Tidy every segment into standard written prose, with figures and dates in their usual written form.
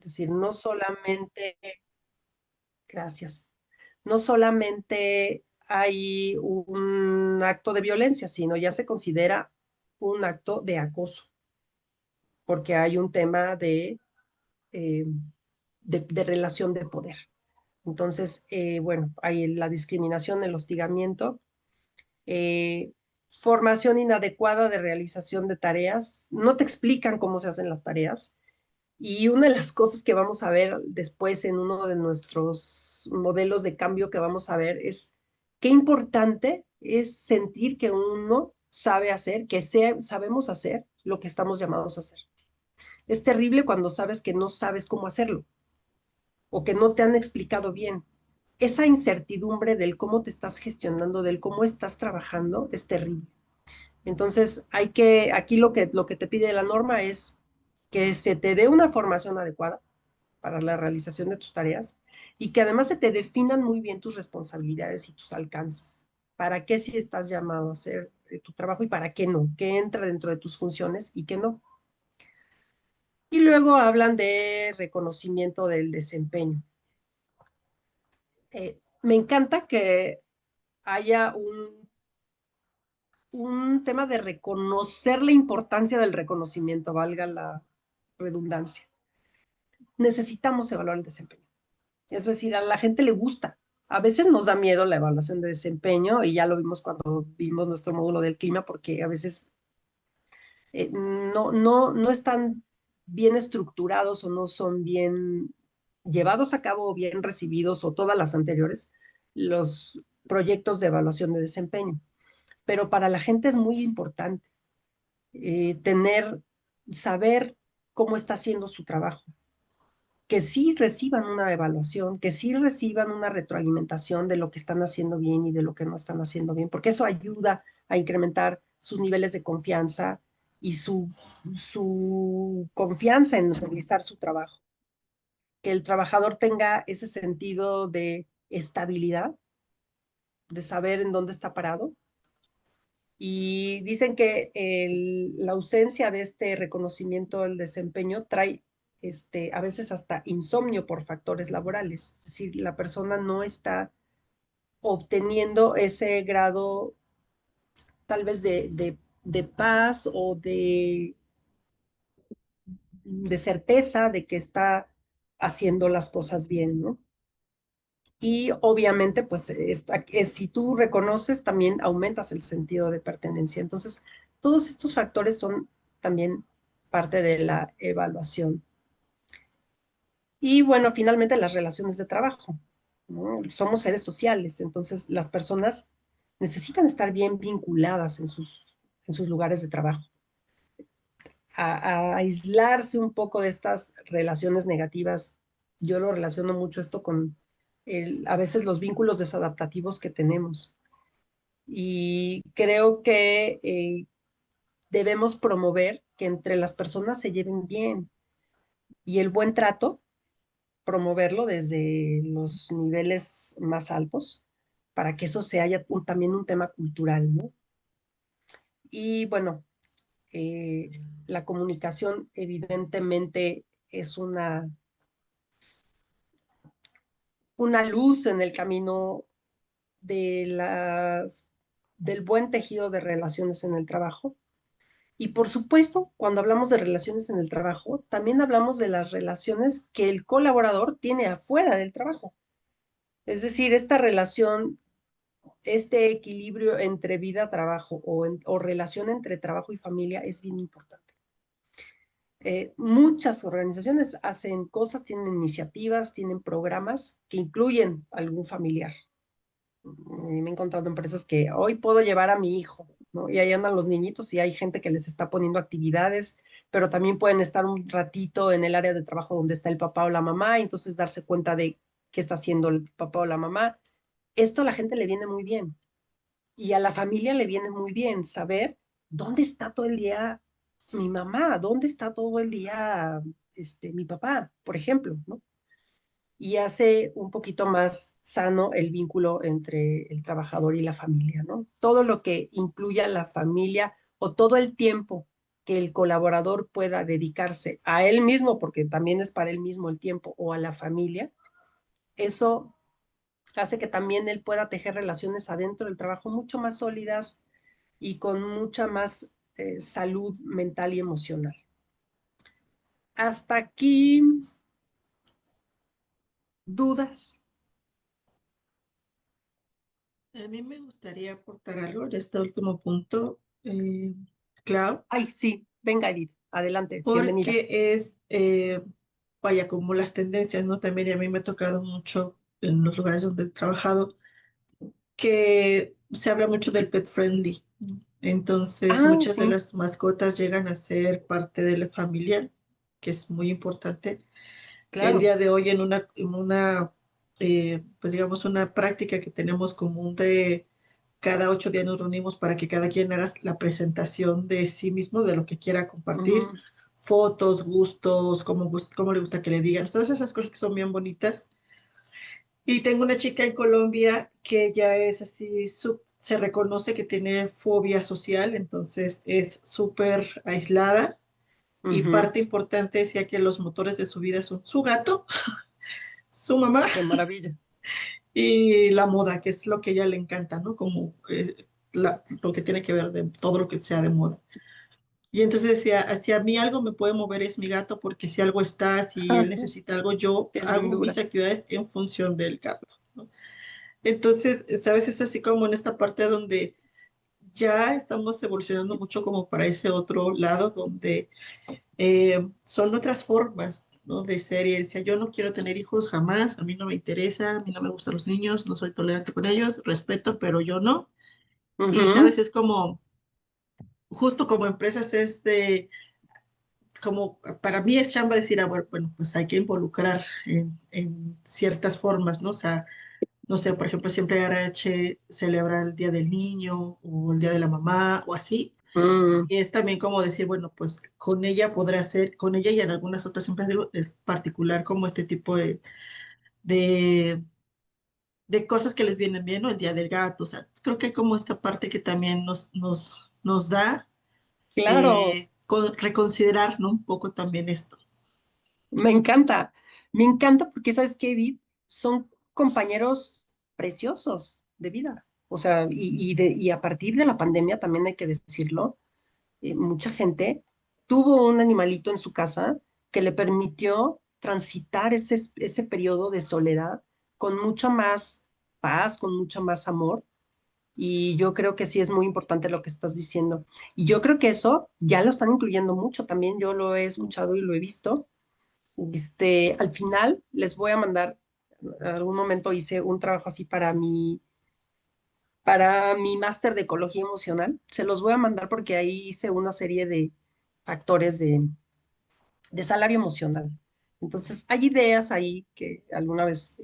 decir, no solamente, gracias, no solamente hay un acto de violencia, sino ya se considera un acto de acoso, porque hay un tema eh, de relación de poder. Entonces, bueno, hay la discriminación, el hostigamiento, eh, formación inadecuada de realización de tareas, no te explican cómo se hacen las tareas. Y una de las cosas que vamos a ver después en uno de nuestros modelos de cambio que vamos a ver es qué importante es sentir que uno sabe hacer, sabemos hacer lo que estamos llamados a hacer. Es terrible cuando sabes que no sabes cómo hacerlo o que no te han explicado bien. Esa incertidumbre del cómo te estás gestionando, del cómo estás trabajando, es terrible. Entonces, aquí lo que te pide la norma es que se te dé una formación adecuada para la realización de tus tareas y que además se te definan muy bien tus responsabilidades y tus alcances. ¿Para qué si estás llamado a hacer tu trabajo y para qué no? ¿Qué entra dentro de tus funciones y qué no? Y luego hablan de reconocimiento del desempeño. Me encanta que haya un tema de reconocer la importancia del reconocimiento, valga la redundancia. Necesitamos evaluar el desempeño. Es decir, a la gente le gusta. A veces nos da miedo la evaluación de desempeño y ya lo vimos cuando vimos nuestro módulo del clima porque a veces no están bien estructurados o no son bien llevados a cabo o bien recibidos o todas las anteriores los proyectos de evaluación de desempeño. Pero para la gente es muy importante saber cómo está haciendo su trabajo, que sí reciban una evaluación, que sí reciban una retroalimentación de lo que están haciendo bien y de lo que no están haciendo bien, porque eso ayuda a incrementar sus niveles de confianza y su confianza en realizar su trabajo. Que el trabajador tenga ese sentido de estabilidad, de saber en dónde está parado. Y dicen que la ausencia de este reconocimiento del desempeño trae a veces hasta insomnio por factores laborales. Es decir, la persona no está obteniendo ese grado tal vez de paz o de certeza de que está haciendo las cosas bien, ¿no? Y obviamente, pues, si tú reconoces, también aumentas el sentido de pertenencia. Entonces, todos estos factores son también parte de la evaluación. Y bueno, finalmente las relaciones de trabajo, ¿no? Somos seres sociales, entonces las personas necesitan estar bien vinculadas en sus lugares de trabajo. A aislarse un poco de estas relaciones negativas. Yo lo relaciono mucho esto con a veces los vínculos desadaptativos que tenemos. Y creo que debemos promover que entre las personas se lleven bien y el buen trato, promoverlo desde los niveles más altos para que eso sea también un tema cultural, ¿no? Y bueno, eh, la comunicación evidentemente es una luz en el camino de del buen tejido de relaciones en el trabajo. Y por supuesto, cuando hablamos de relaciones en el trabajo, también hablamos de las relaciones que el colaborador tiene afuera del trabajo. Es decir, esta relación, este equilibrio entre vida-trabajo o relación entre trabajo y familia es bien importante. Muchas organizaciones hacen cosas, tienen iniciativas, tienen programas que incluyen algún familiar. Me he encontrado empresas que hoy puedo llevar a mi hijo, ¿no? Y ahí andan los niñitos y hay gente que les está poniendo actividades, pero también pueden estar un ratito en el área de trabajo donde está el papá o la mamá y entonces darse cuenta de qué está haciendo el papá o la mamá. Esto a la gente le viene muy bien y a la familia le viene muy bien saber dónde está todo el día mi mamá, dónde está todo el día mi papá, por ejemplo, ¿no? Y hace un poquito más sano el vínculo entre el trabajador y la familia, ¿no? Todo lo que incluya la familia o todo el tiempo que el colaborador pueda dedicarse a él mismo, porque también es para él mismo el tiempo, o a la familia, eso hace que también él pueda tejer relaciones adentro del trabajo mucho más sólidas y con mucha más salud mental y emocional. Hasta aquí, dudas. A mí me gustaría aportar algo en este último punto, Clau, Ay, sí, venga Edith, adelante, bienvenida. porque es, vaya, como las tendencias, ¿no? También a mí me ha tocado mucho en los lugares donde he trabajado que se habla mucho del pet friendly. Entonces, Ah, muchas de sí, las mascotas llegan a ser parte de la familia, que es muy importante. El claro. día de hoy pues digamos, una práctica que tenemos común de cada 8 días nos reunimos para que cada quien haga la presentación de sí mismo, de lo que quiera compartir, Ujú, fotos, gustos, cómo le gusta que le digan, todas esas cosas que son bien bonitas. Y tengo una chica en Colombia que ya es así, se reconoce que tiene fobia social, entonces es súper aislada. Y ujú, parte importante decía que los motores de su vida son su gato, su mamá qué maravilla. y la moda, que es lo que a ella le encanta, ¿no? Como lo que tiene que ver de todo lo que sea de moda. Y entonces decía, si a mí algo me puede mover es mi gato, porque si algo está, si él necesita algo, yo Qué hago mis lindura. actividades en función del gato, ¿no? Entonces, ¿sabes? Es así como en esta parte donde ya estamos evolucionando mucho como para ese otro lado, donde son otras formas, ¿no? De ser y decía, yo no quiero tener hijos jamás, a mí no me interesa, a mí no me gustan los niños, no soy tolerante con ellos, respeto, pero yo no. Y, ¿sabes? Ujú, Es como, justo como empresas es de, como, para mí es chamba decir, bueno, pues hay que involucrar en ciertas formas, ¿no? O sea, no sé, por ejemplo, siempre RH celebra el Día del Niño o el Día de la Mamá o así. mm, Y es también como decir, bueno, pues con ella podrá ser, con ella y en algunas otras empresas digo, es particular como este tipo de, de cosas que les vienen bien, ¿no? El Día del Gato, o sea, creo que hay como esta parte que también nos da claro, reconsiderar, ¿no? Un poco también esto. me encanta. Me encanta porque, ¿sabes qué, Edith? Son compañeros preciosos de vida. O sea, y a partir de la pandemia, también hay que decirlo, mucha gente tuvo un animalito en su casa que le permitió transitar ese periodo de soledad con mucha más paz, con mucho más amor. Y yo creo que sí es muy importante lo que estás diciendo. Y yo creo que eso ya lo están incluyendo mucho. También yo lo he escuchado y lo he visto. Al final les voy a mandar, en algún momento hice un trabajo así para mi máster de ecología emocional. Se los voy a mandar porque ahí hice una serie de factores de salario emocional. Entonces, hay ideas ahí que alguna vez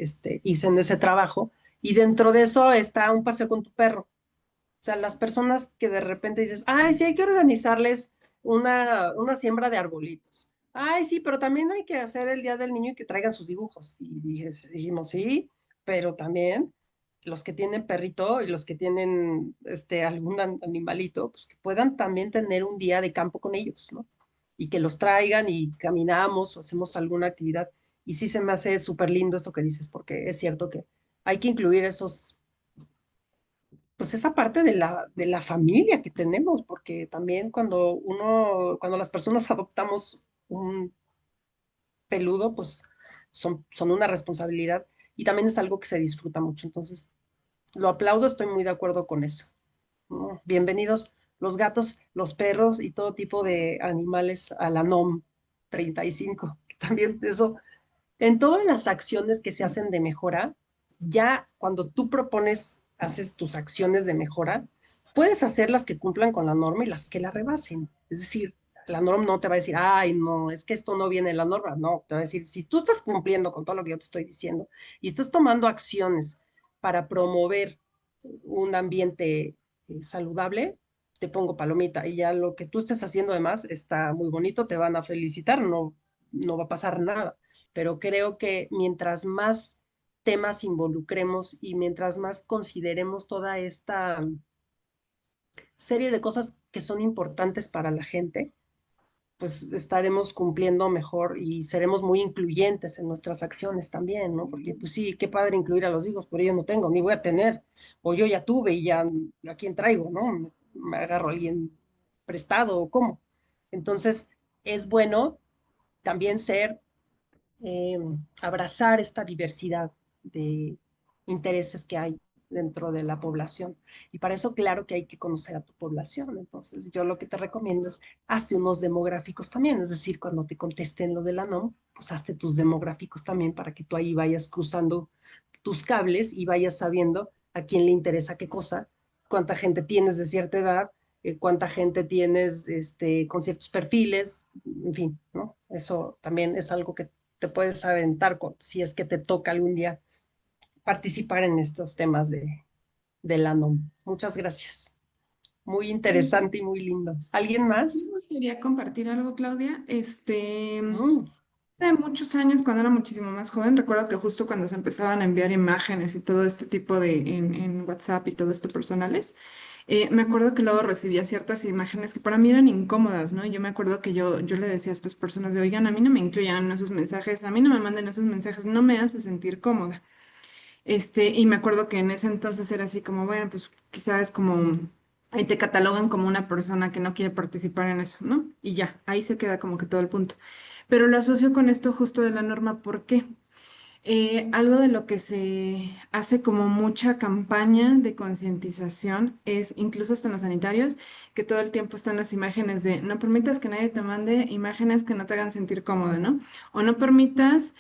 hice en ese trabajo y dentro de eso está un paseo con tu perro. O sea, las personas que de repente dices, ay, sí, hay que organizarles una siembra de arbolitos. Ay, sí, pero también hay que hacer el Día del Niño y que traigan sus dibujos. Y dijimos, sí, pero también los que tienen perrito y los que tienen algún animalito, pues que puedan también tener un día de campo con ellos, ¿no? Y que los traigan y caminamos o hacemos alguna actividad. Y sí se me hace súper lindo eso que dices, porque es cierto que hay que incluir pues esa parte de la familia que tenemos, porque también cuando las personas adoptamos un peludo, pues son una responsabilidad y también es algo que se disfruta mucho. Entonces, lo aplaudo, estoy muy de acuerdo con eso, ¿no? Bienvenidos los gatos, los perros y todo tipo de animales a la NOM 35. También eso, en todas las acciones que se hacen de mejora, ya cuando tú propones, haces tus acciones de mejora, puedes hacer las que cumplan con la norma y las que la rebasen. Es decir, la norma no te va a decir, ay, no, es que esto no viene en la norma. No, te va a decir, si tú estás cumpliendo con todo lo que yo te estoy diciendo y estás tomando acciones para promover un ambiente saludable, te pongo palomita. Y ya lo que tú estés haciendo además está muy bonito, te van a felicitar, no va a pasar nada. Pero creo que mientras más temas involucremos y mientras más consideremos toda esta serie de cosas que son importantes para la gente, pues estaremos cumpliendo mejor y seremos muy incluyentes en nuestras acciones también, ¿no? Porque pues sí, qué padre incluir a los hijos, pero yo no tengo, ni voy a tener, o yo ya tuve y ya a quién traigo, ¿no? Me agarro a alguien prestado o cómo. Entonces, es bueno también eh, abrazar esta diversidad de intereses que hay dentro de la población. Y para eso, claro que hay que conocer a tu población. Entonces, yo lo que te recomiendo es hazte unos demográficos también, es decir, cuando te contesten lo de la NOM, pues hazte tus demográficos también para que tú ahí vayas cruzando tus cables y vayas sabiendo a quién le interesa qué cosa, cuánta gente tienes de cierta edad, cuánta gente tienes con ciertos perfiles, en fin, ¿no? Eso también es algo que te puedes aventar si es que te toca algún día participar en estos temas de la NOM. Muchas gracias. Muy interesante y muy lindo. ¿Alguien Me más? gustaría compartir algo, Claudia. Mm, Hace muchos años, cuando era muchísimo más joven, recuerdo que justo cuando se empezaban a enviar imágenes y todo este tipo en WhatsApp y todo esto personales, me acuerdo que luego recibía ciertas imágenes que para mí eran incómodas, ¿no? Yo me acuerdo que yo le decía a estas personas de, oigan, a mí no me incluyan en esos mensajes, a mí no me manden esos mensajes, no me hace sentir cómoda. Y me acuerdo que en ese entonces era así como, bueno, pues quizás es como, y te catalogan como una persona que no quiere participar en eso, ¿no? Y ya, ahí se queda como que todo el punto. Pero lo asocio con esto justo de la norma, ¿por qué? Algo de lo que se hace como mucha campaña de concientización es, incluso hasta en los sanitarios, que todo el tiempo están las imágenes de no permitas que nadie te mande imágenes que no te hagan sentir cómodo, ¿no? O no permitas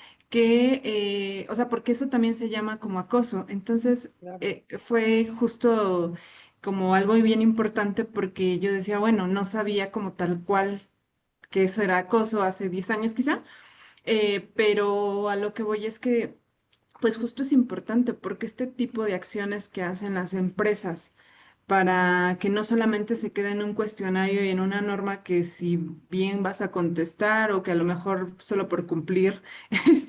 o sea, porque eso también se llama como acoso. Entonces, claro. fue justo como algo bien importante porque yo decía, bueno, no sabía como tal cual que eso era acoso hace 10 años quizá, pero a lo que voy es que pues justo es importante porque este tipo de acciones que hacen las empresas para que no solamente se quede en un cuestionario y en una norma que si bien vas a contestar o que a lo mejor solo por cumplir,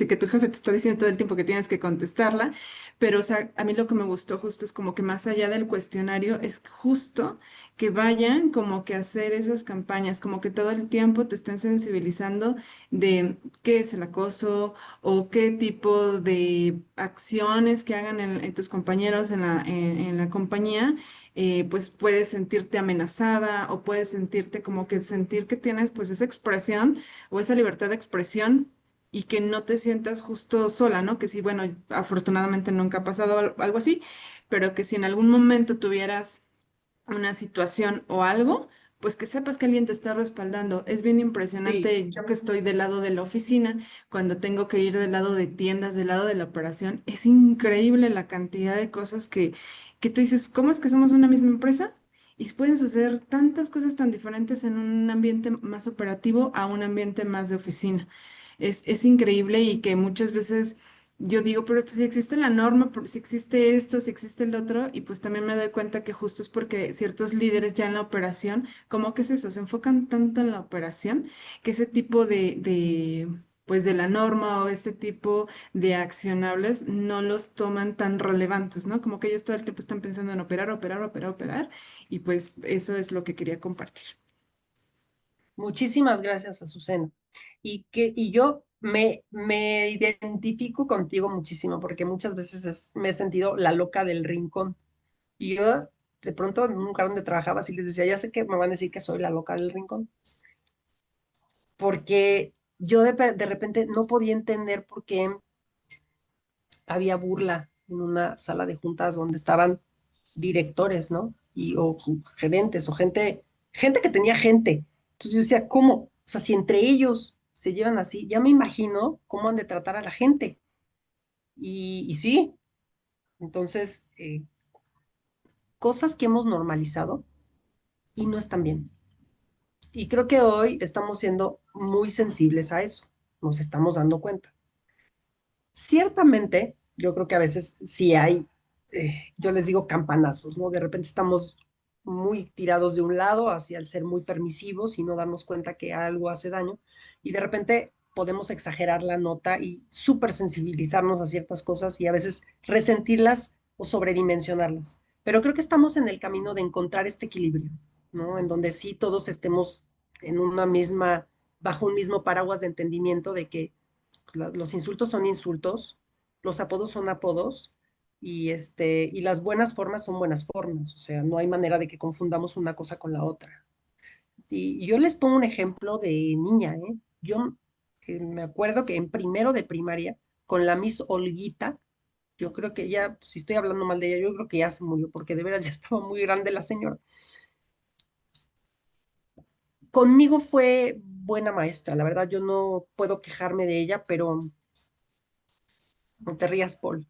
que tu jefe te está diciendo todo el tiempo que tienes que contestarla, pero o sea, a mí lo que me gustó justo es como que más allá del cuestionario es justo que vayan como que a hacer esas campañas, como que todo el tiempo te estén sensibilizando de qué es el acoso o qué tipo de acciones que hagan en tus compañeros en la compañía, pues puedes sentirte amenazada o puedes sentirte como que sentir que tienes pues esa expresión o esa libertad de expresión y que no te sientas justo sola, ¿no? Que sí, bueno, afortunadamente nunca ha pasado algo así, pero que si en algún momento tuvieras una situación o algo, pues que sepas que alguien te está respaldando. Es bien Sí, impresionante, yo que estoy del lado de la oficina, cuando tengo que ir del lado de tiendas, del lado de la operación, es increíble la cantidad de cosas que tú dices, ¿cómo es que somos una misma empresa? Y pueden suceder tantas cosas tan diferentes en un ambiente más operativo a un ambiente más de oficina. Es increíble y que muchas veces yo digo, pero pues si existe la norma, si existe esto, si existe el otro, y pues también me doy cuenta que justo es porque ciertos líderes ya en la operación, ¿cómo que es eso? Se enfocan tanto en la operación que ese tipo pues de la norma o este tipo de accionables no los toman tan relevantes, ¿no? Como que ellos todo el tiempo están pensando en operar, operar, operar, operar, y pues eso es lo que quería compartir. muchísimas gracias, Azucena. Y yo me identifico contigo muchísimo porque muchas veces me he sentido la loca del rincón. Y yo de pronto en un lugar donde trabajaba así les decía, ya sé que me van a decir que soy la loca del rincón, porque yo de repente no podía entender por qué había burla en una sala de juntas donde estaban directores, ¿no? O gerentes o gente que tenía gente. Entonces yo decía, ¿cómo? O sea, si entre ellos se llevan así, ya me imagino cómo han de tratar a la gente. Y sí, entonces, cosas que hemos normalizado y no están bien. Y creo que hoy estamos siendo muy sensibles a eso, nos estamos dando cuenta. Ciertamente, yo creo que a veces sí hay, yo les digo campanazos, ¿no? De repente estamos muy tirados de un lado hacia el ser muy permisivos y no darnos cuenta que algo hace daño. Y de repente podemos exagerar la nota y súper sensibilizarnos a ciertas cosas y a veces resentirlas o sobredimensionarlas. Pero creo que estamos en el camino de encontrar este equilibrio, ¿no? En donde sí todos estemos en una misma bajo un mismo paraguas de entendimiento de que los insultos son insultos, los apodos son apodos, y las buenas formas son buenas formas, o sea, no hay manera de que confundamos una cosa con la otra. Y yo les pongo un ejemplo de niña, ¿eh? Yo me acuerdo que en primero de primaria, con la Miss Olguita, yo creo que ya, si estoy hablando mal de ella, yo creo que ya se murió, porque de veras ya estaba muy grande la señora. Conmigo fue buena maestra, la verdad yo no puedo quejarme de ella, pero no te rías, Paul.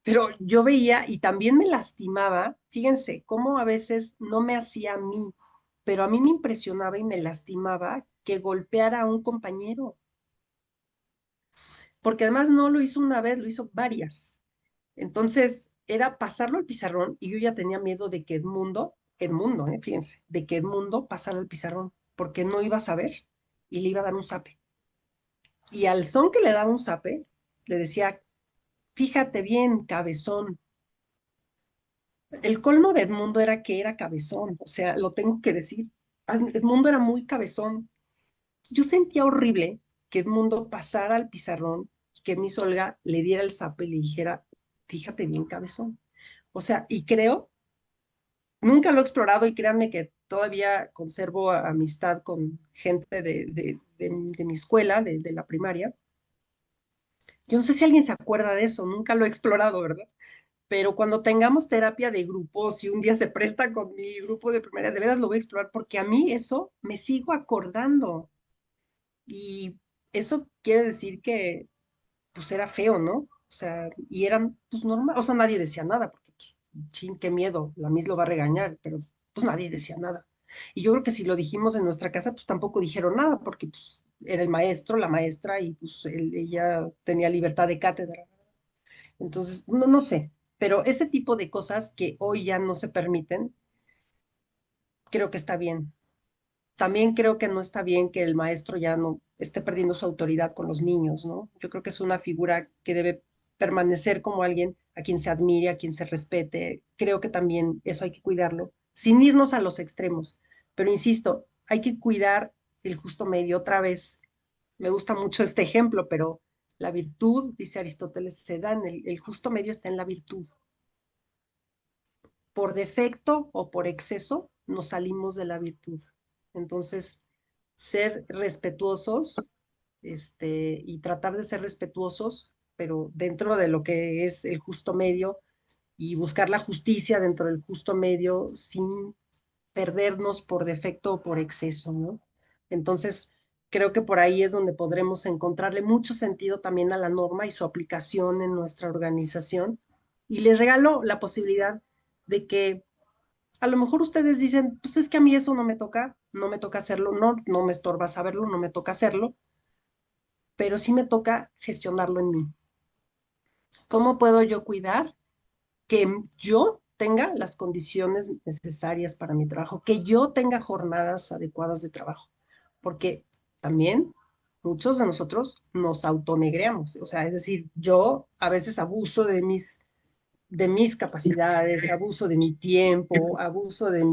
Pero yo veía y también me lastimaba, fíjense, cómo a veces no me hacía a mí, pero a mí me impresionaba y me lastimaba que golpeara a un compañero, porque además no lo hizo una vez, lo hizo varias. Entonces era pasarlo al pizarrón y yo ya tenía miedo de que Edmundo, fíjense, de que Edmundo pasara al pizarrón, porque no iba a saber y le iba a dar un zape. Y al son que le daba un zape, le decía, fíjate bien, cabezón. El colmo de Edmundo era que era cabezón, o sea, lo tengo que decir. Edmundo era muy cabezón. Yo sentía horrible que Edmundo pasara al pizarrón, que Miss Olga le diera el zape y le dijera, fíjate bien, cabezón. O sea, y creo, nunca lo he explorado y créanme que todavía conservo amistad con gente de mi escuela, de la primaria. Yo no sé si alguien se acuerda de eso, nunca lo he explorado, ¿verdad? Pero cuando tengamos terapia de grupo, si un día se presta con mi grupo de primaria, de veras lo voy a explorar porque a mí eso me sigo acordando y eso quiere decir que pues era feo, ¿no? O sea, y eran pues normal, o sea, nadie decía nada porque pues, chin, qué miedo, la Miss lo va a regañar, pero pues nadie decía nada. Y yo creo que si lo dijimos en nuestra casa, pues tampoco dijeron nada porque pues era el maestro, la maestra y pues ella tenía libertad de cátedra. Entonces, no, no sé, pero ese tipo de cosas que hoy ya no se permiten, creo que está bien. También creo que no está bien que el maestro ya no esté perdiendo su autoridad con los niños, ¿no? Yo creo que es una figura que debe permanecer como alguien a quien se admire, a quien se respete. Creo que también eso hay que cuidarlo, sin irnos a los extremos. Pero insisto, hay que cuidar el justo medio. Otra vez, me gusta mucho este ejemplo, pero la virtud, dice Aristóteles, se da en el justo medio está en la virtud. Por defecto o por exceso, nos salimos de la virtud. Entonces, ser respetuosos, y tratar de ser respetuosos, pero dentro de lo que es el justo medio y buscar la justicia dentro del justo medio sin perdernos por defecto o por exceso, ¿no? Entonces, creo que por ahí es donde podremos encontrarle mucho sentido también a la norma y su aplicación en nuestra organización. Y les regalo la posibilidad de que a lo mejor ustedes dicen, pues es que a mí eso no me toca hacerlo, no, no me estorba saberlo, no me toca hacerlo, pero sí me toca gestionarlo en mí. ¿Cómo puedo yo cuidar que yo tenga las condiciones necesarias para mi trabajo, que yo tenga jornadas adecuadas de trabajo? Porque también muchos de nosotros nos autonegreamos, o sea, es decir, yo a veces abuso de mis capacidades, abuso de mi tiempo, abuso de,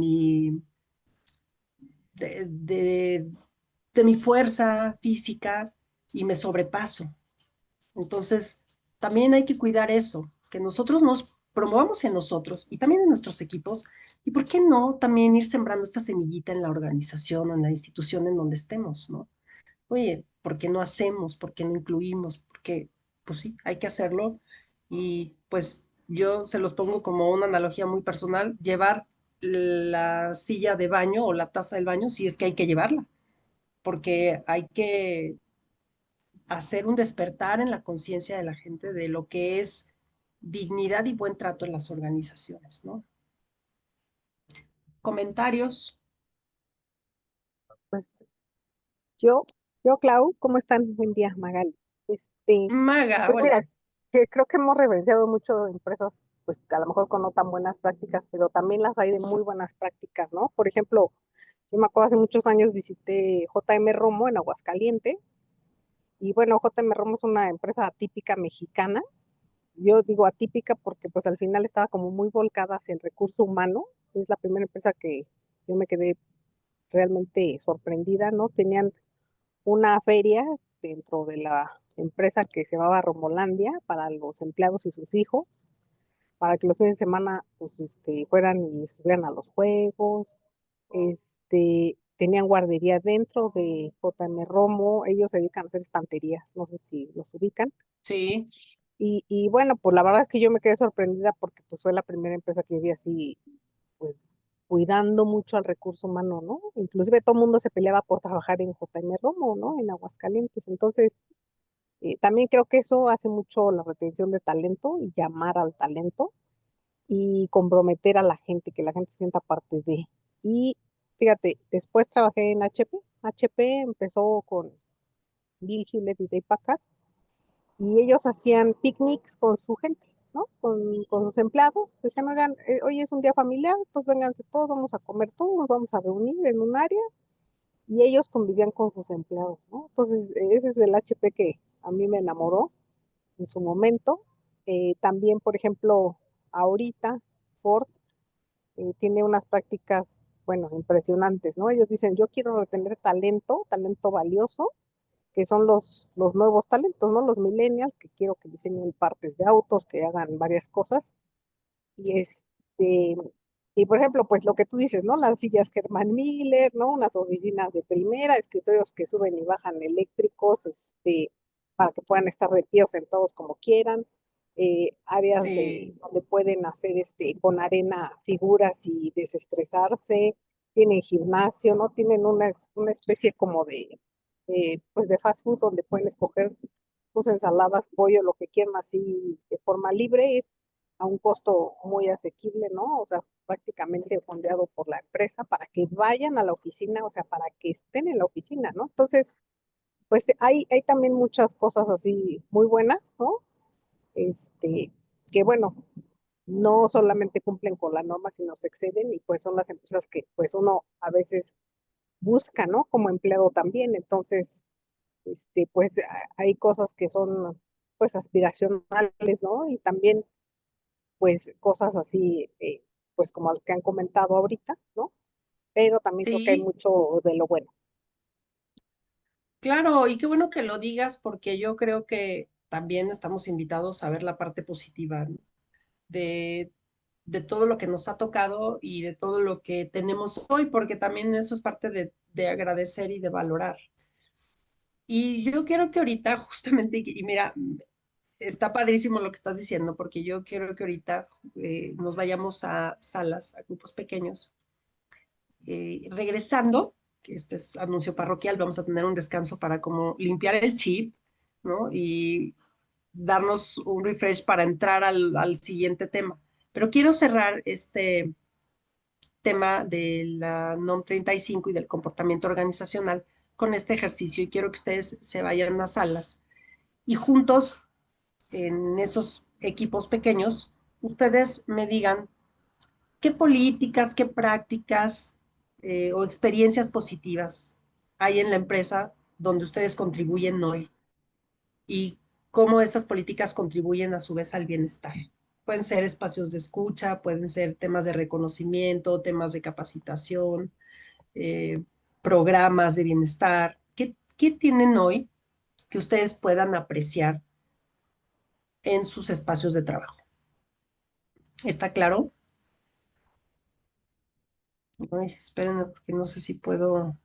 de, de mi fuerza física y me sobrepaso. Entonces, también hay que cuidar eso, que nosotros nos promovamos en nosotros y también en nuestros equipos. Y por qué no también ir sembrando esta semillita en la organización o en la institución en donde estemos, ¿no? Oye, ¿por qué no hacemos? ¿Por qué no incluimos? Porque, pues sí, hay que hacerlo. Y pues yo se los pongo como una analogía muy personal, llevar la silla de baño o la taza del baño, si es que hay que llevarla, porque hay que hacer un despertar en la conciencia de la gente de lo que es dignidad y buen trato en las organizaciones, ¿no? Comentarios. Pues yo, Clau, ¿cómo están? Buen día, Magali. Maga, Pues hola. mira, que creo que hemos referenciado mucho empresas, pues a lo mejor con no tan buenas prácticas, pero también las hay de muy buenas prácticas, ¿no? Por ejemplo, yo me acuerdo hace muchos años visité JM Romo en Aguascalientes, y bueno, JM Romo es una empresa atípica mexicana. Yo digo atípica porque pues al final estaba como muy volcada hacia el recurso humano. Es la primera empresa que yo me quedé realmente sorprendida, ¿no? Tenían una feria dentro de la empresa que se llamaba Romolandia para los empleados y sus hijos, para que los fines de semana pues, fueran y estuvieran a los juegos. Tenían guardería dentro de JM Romo, ellos se dedican a hacer estanterías, no sé si los ubican. Sí, Y bueno, pues la verdad es que yo me quedé sorprendida porque pues fue la primera empresa que vi así, pues cuidando mucho al recurso humano, ¿no? Inclusive todo el mundo se peleaba por trabajar en JM Romo, ¿no? En Aguascalientes. Entonces, también creo que eso hace mucho la retención de talento y llamar al talento y comprometer a la gente, que la gente se sienta parte de. Y fíjate, después trabajé en HP. HP empezó con Bill Hewlett y Dave Packard y ellos hacían picnics con su gente, ¿no? Con sus empleados. Decían, oigan, hoy es un día familiar, entonces vénganse todos, vamos a comer todos, nos vamos a reunir en un área y ellos convivían con sus empleados, ¿no? Entonces, ese es el HP que a mí me enamoró en su momento. También, por ejemplo, ahorita Ford tiene unas prácticas, bueno, impresionantes, ¿no? Ellos dicen, yo quiero retener talento, talento valioso, que son los nuevos talentos, ¿no? Los millennials, que quiero que diseñen partes de autos, que hagan varias cosas. Y y por ejemplo, pues lo que tú dices, ¿no? Las sillas Herman Miller, ¿no? Unas oficinas de primera, escritorios que suben y bajan eléctricos, para que puedan estar de pie o sentados como quieran. Áreas sí, donde pueden hacer con arena figuras y desestresarse. Tienen gimnasio, ¿no? Tienen una especie como pues de fast food donde pueden escoger sus ensaladas, pollo, lo que quieran así de forma libre a un costo muy asequible, ¿no? O sea, prácticamente fondeado por la empresa para que vayan a la oficina, o sea, para que estén en la oficina, ¿no? Entonces, pues hay también muchas cosas así muy buenas, ¿no? Este, que bueno, no solamente cumplen con la norma, sino se exceden y pues son las empresas que pues uno a veces busca, ¿no? Como empleado también. Entonces, pues hay cosas que son pues aspiracionales, ¿no? Y también pues cosas así, pues como el que han comentado ahorita, ¿no? Pero también creo que hay sí, mucho de lo bueno. claro, y qué bueno que lo digas porque yo creo que también estamos invitados a ver la parte positiva, ¿no? de, de todo lo que nos ha tocado y de todo lo que tenemos hoy, porque también eso es parte de agradecer y de valorar. Y yo quiero que ahorita, justamente, y mira, está padrísimo lo que estás diciendo, porque yo quiero que ahorita nos vayamos a salas, a grupos pequeños. Regresando, que este es anuncio parroquial, vamos a tener un descanso para como limpiar el chip, ¿no? Y darnos un refresh para entrar al siguiente tema. Pero quiero cerrar este tema de la NOM 35 y del comportamiento organizacional con este ejercicio y quiero que ustedes se vayan a salas y juntos en esos equipos pequeños, ustedes me digan qué políticas, qué prácticas o experiencias positivas hay en la empresa donde ustedes contribuyen hoy y cómo esas políticas contribuyen a su vez al bienestar. Pueden ser espacios de escucha, pueden ser temas de reconocimiento, temas de capacitación, eh, programas de bienestar. ¿Qué tienen hoy que ustedes puedan apreciar en sus espacios de trabajo? ¿Está claro? Ay, espérenme porque no sé si puedo.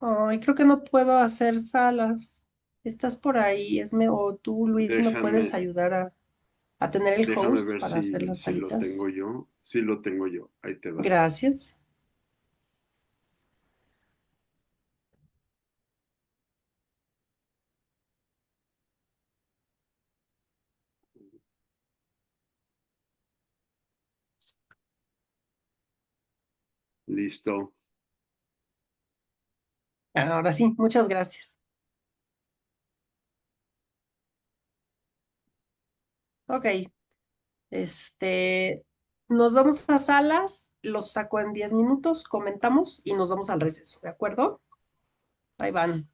Ay, creo que no puedo hacer salas. ¿Estás por ahí, Esme? O tú, Luis, me puedes Déjame, ayudar a tener el déjame host ver para hacer las si lo tengo salitas. yo. Sí lo tengo yo. Ahí te va. Gracias. Listo. Ahora sí, muchas gracias. Ok, nos vamos a salas, los saco en 10 minutos, comentamos y nos vamos al receso, ¿de acuerdo? Ahí van.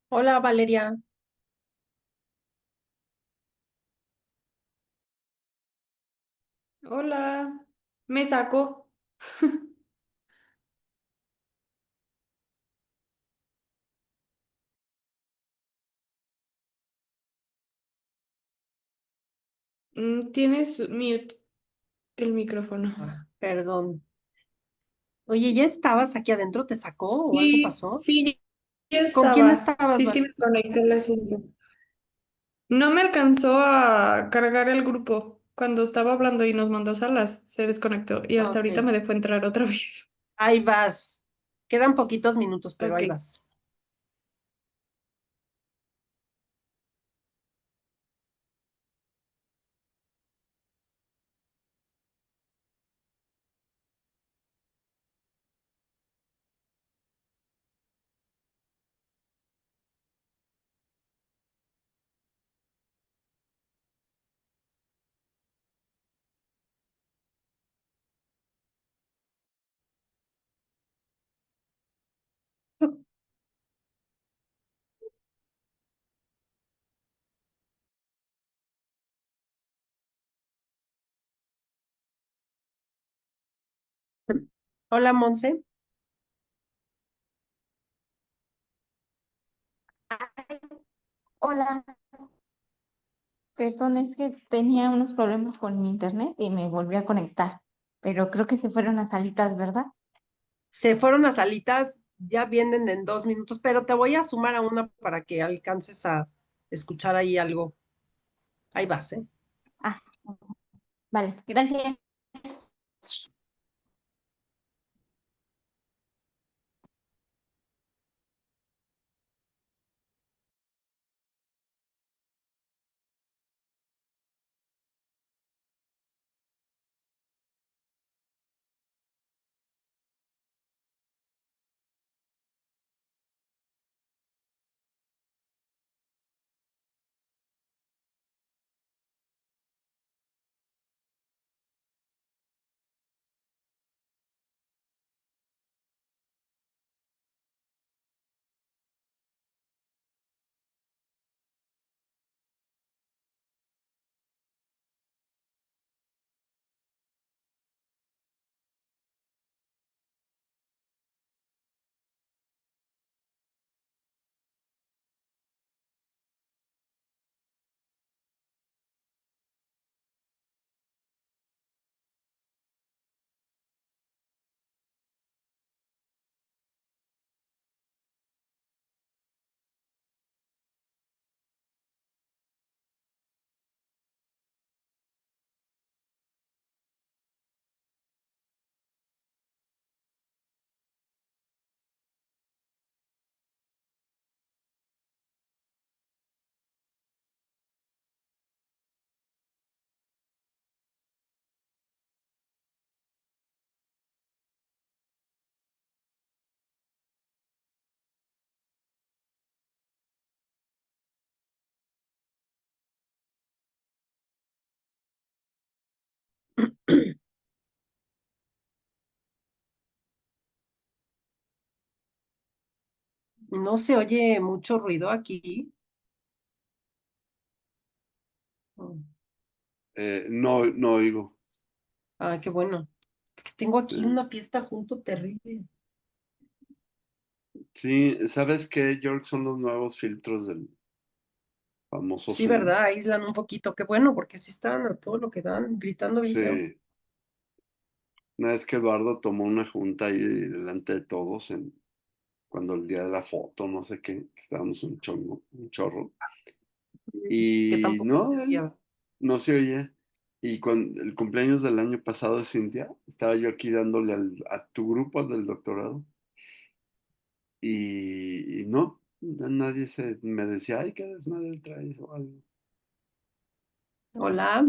Hola, Valeria. Hola, me sacó. Tienes mute el micrófono. Perdón. Oye, ¿ya estabas aquí adentro? ¿Te sacó o algo Sí, pasó? sí, ya ¿Con quién estaba. estabas, Sí, sí, Val? me conecté a la sesión. No me alcanzó a cargar el grupo. Cuando estaba hablando y nos mandó salas, se desconectó y hasta ahorita Ok, me dejó entrar otra vez. ahí vas. Quedan poquitos minutos, pero ahí Ok. vas. Hola, Monse. Hola, perdón, es que tenía unos problemas con mi internet y me volví a conectar, pero creo que se fueron a salitas, ¿verdad? Se fueron a salitas, ya vienen en 2 minutos, pero te voy a sumar a una para que alcances a escuchar ahí algo. Ahí vas, ¿eh? Ah, vale, gracias. No se oye mucho ruido aquí. No, no oigo. Ah, qué bueno. Es que tengo aquí Eh, una fiesta junto terrible. sí, ¿sabes qué, George? Son los nuevos filtros del famoso Sí, Zoom. ¿verdad? Aíslan un poquito. Qué bueno, porque sí están a todo lo que dan, gritando bien feo. Sí, una vez que Eduardo tomó una junta ahí delante de todos, cuando el día de la foto, no sé qué, que estábamos un chorro. Que Y tampoco se no, él oía. no se oye. Y cuando el cumpleaños del año pasado de Cintia, estaba yo aquí dándole a tu grupo del doctorado. Y no, nadie me decía, ay, qué desmadre traes o algo. Hola,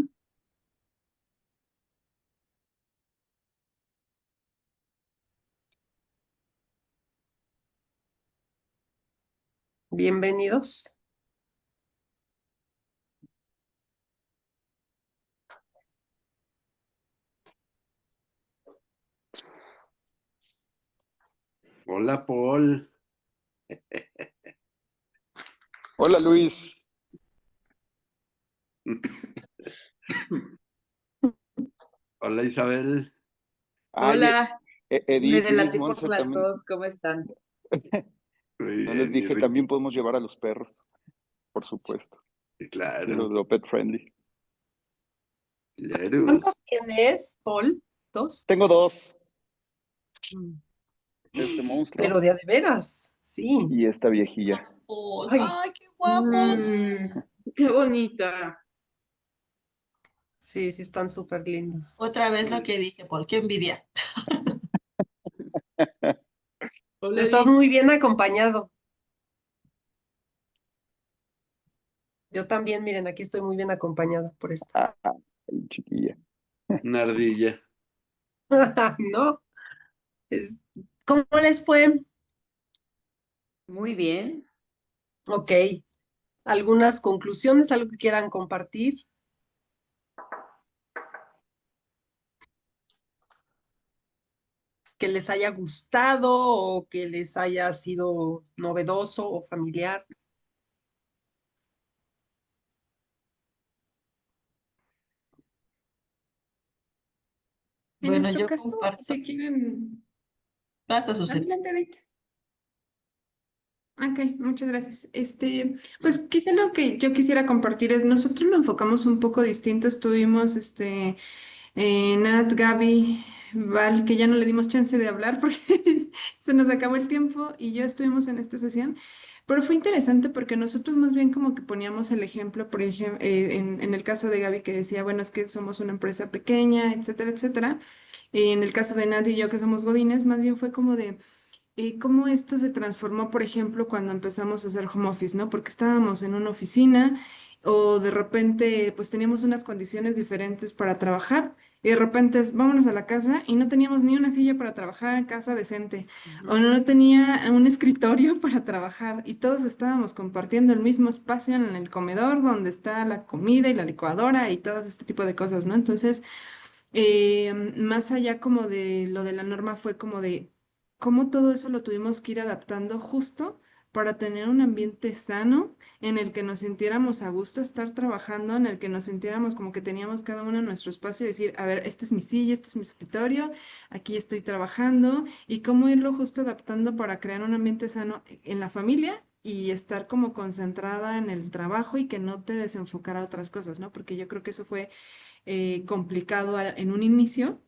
bienvenidos. Hola, Paul. Hola Luis, Hola Isabel. ay, Hola, me Edith, Luis, delaté por Monse, la también, tos, ¿cómo están? Muy no les bien, mi dije, Rick. también podemos llevar a los perros, por supuesto, Sí, lo pet friendly. claro. ¿Cuántos tienes, Paul? ¿Dos? Tengo dos, Mm. este monstruo Pero de veras, sí. y esta viejilla. Pues, Ay, ¡ay, qué guapo! Qué bonita. sí, sí, están súper lindos. Otra vez lo que dije, Paul, qué envidia. Hola, Estás Edith. muy bien acompañado. Yo también, miren, aquí estoy muy bien acompañada por esto. Ah, ay, chiquilla. Una ardilla. ¿No? Es- ¿Cómo les fue? Muy bien. Ok. ¿Algunas conclusiones, algo que quieran compartir? ¿Que les haya gustado o que les haya sido novedoso o familiar? En Bueno, nuestro yo caso, comparto. si quieren, Vas a suceder. adelante, Edith. Ok, muchas gracias. Pues quizá lo que yo quisiera compartir es, nosotros lo enfocamos un poco distinto. Estuvimos, Nat, Gaby, Val, que ya no le dimos chance de hablar porque se nos acabó el tiempo y yo estuvimos en esta sesión. Pero fue interesante porque nosotros más bien como que poníamos el ejemplo, por ejemplo, en el caso de Gaby que decía, bueno, es que somos una empresa pequeña, etcétera, etcétera. Y en el caso de Nat y yo que somos godines, más bien fue como de cómo esto se transformó, por ejemplo, cuando empezamos a hacer home office, ¿no? Porque estábamos en una oficina o de repente pues teníamos unas condiciones diferentes para trabajar y de repente vámonos a la casa y no teníamos ni una silla para trabajar en casa decente o no tenía un escritorio para trabajar y todos estábamos compartiendo el mismo espacio en el comedor donde está la comida y la licuadora y todo este tipo de cosas, ¿no? Entonces más allá como de lo de la norma fue como de cómo todo eso lo tuvimos que ir adaptando justo para tener un ambiente sano en el que nos sintiéramos a gusto estar trabajando, en el que nos sintiéramos como que teníamos cada uno nuestro espacio y decir, a ver, esta es mi silla, este es mi escritorio, aquí estoy trabajando y cómo irlo justo adaptando para crear un ambiente sano en la familia. Y estar como concentrada en el trabajo y que no te desenfocara a otras cosas, ¿no? Porque yo creo que eso fue complicado en un inicio.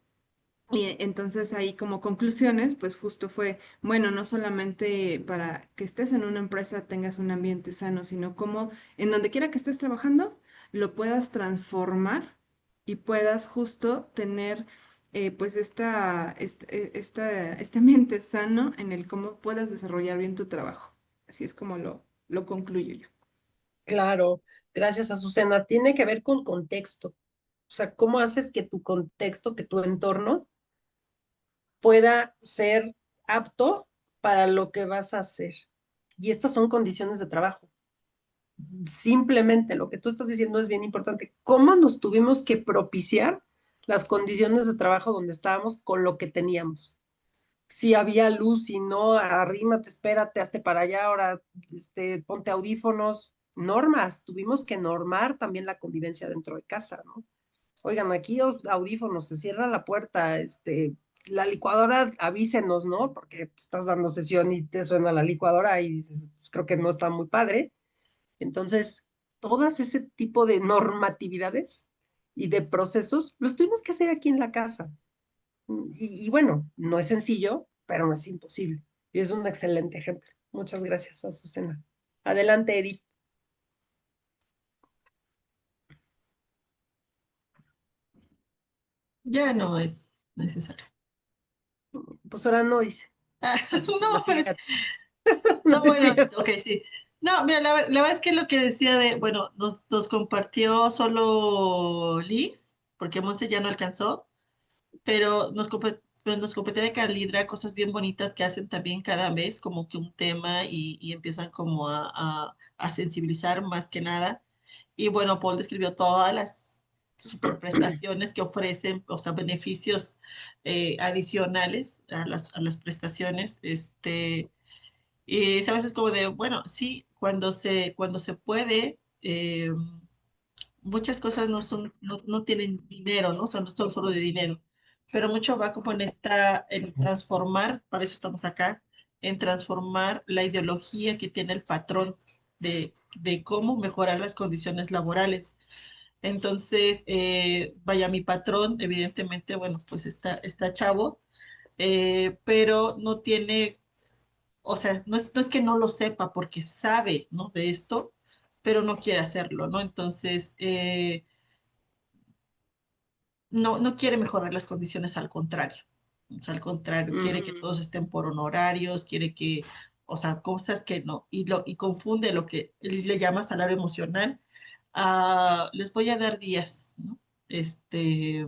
Y entonces ahí como conclusiones, pues justo fue, bueno, no solamente para que estés en una empresa tengas un ambiente sano, sino como en donde quiera que estés trabajando, lo puedas transformar y puedas justo tener pues este ambiente sano en el cómo puedas desarrollar bien tu trabajo. Así es como lo concluyo yo. Claro, gracias, Azucena. Tiene que ver con contexto. O sea, ¿cómo haces que tu contexto, que tu entorno pueda ser apto para lo que vas a hacer? Y estas son condiciones de trabajo. Simplemente lo que tú estás diciendo es bien importante. ¿Cómo nos tuvimos que propiciar las condiciones de trabajo donde estábamos con lo que teníamos? Si había luz, si no, arrímate, espérate, hazte para allá, ahora ponte audífonos, normas, tuvimos que normar también la convivencia dentro de casa, ¿no? Oigan, aquí los audífonos, se cierra la puerta, la licuadora, avísenos, ¿no? Porque pues, estás dando sesión y te suena la licuadora y dices, pues, creo que no está muy padre. Entonces, todas ese tipo de normatividades y de procesos los tuvimos que hacer aquí en la casa. Y bueno, no es sencillo, pero no es imposible. Y es un excelente ejemplo. Muchas gracias, Azucena. Adelante, Edith. Ya no es necesario. Pues ahora no dice Azucena, No, pero fíjate. No no, es bueno, cierto. ok, sí. No, mira, la verdad es que lo que decía de, bueno, nos compartió solo Liz, porque Monse ya no alcanzó, pero nos compartió de Calidra cosas bien bonitas que hacen también cada mes, como que un tema y empiezan como a sensibilizar más que nada. Y bueno, Paul describió todas las superprestaciones que ofrecen, o sea, beneficios adicionales a las prestaciones. Y sabes, es como de, bueno, sí, cuando se puede, muchas cosas no son, no tienen dinero, ¿no? O sea, no son solo de dinero, pero mucho va como en transformar, para eso estamos acá, en transformar la ideología que tiene el patrón de cómo mejorar las condiciones laborales. Entonces, vaya, mi patrón, evidentemente, bueno, pues está chavo, pero no tiene, o sea, no es que no lo sepa porque sabe, ¿no? De esto, pero no quiere hacerlo, ¿no? Entonces, no quiere mejorar las condiciones, al contrario. O sea, al contrario, quiere que todos estén por honorarios, quiere que, o sea, cosas que no, y confunde lo que él le llama salario emocional. Les voy a dar días, ¿no? Este,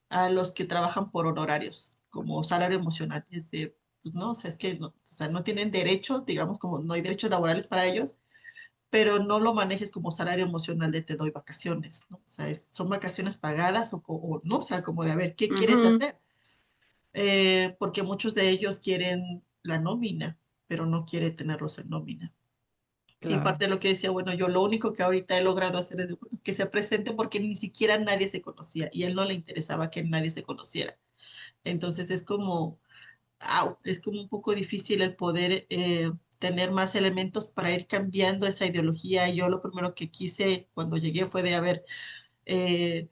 a los que trabajan por honorarios, como salario emocional. Y es de, pues no, o sea, es que no, o sea, no tienen derechos, digamos, como no hay derechos laborales para ellos, pero no lo manejes como salario emocional de te doy vacaciones, ¿no? O sea, son vacaciones pagadas o no, o sea, como de a ver, ¿qué quieres Ujú, hacer? Porque muchos de ellos quieren la nómina, pero no quiere tenerlos en nómina. Y claro. parte de lo que decía, bueno, yo lo único que ahorita he logrado hacer es bueno, que se presente porque ni siquiera nadie se conocía y a él no le interesaba que nadie se conociera. Entonces es como, es como un poco difícil el poder tener más elementos para ir cambiando esa ideología. Yo lo primero que quise cuando llegué fue de, a ver, eh,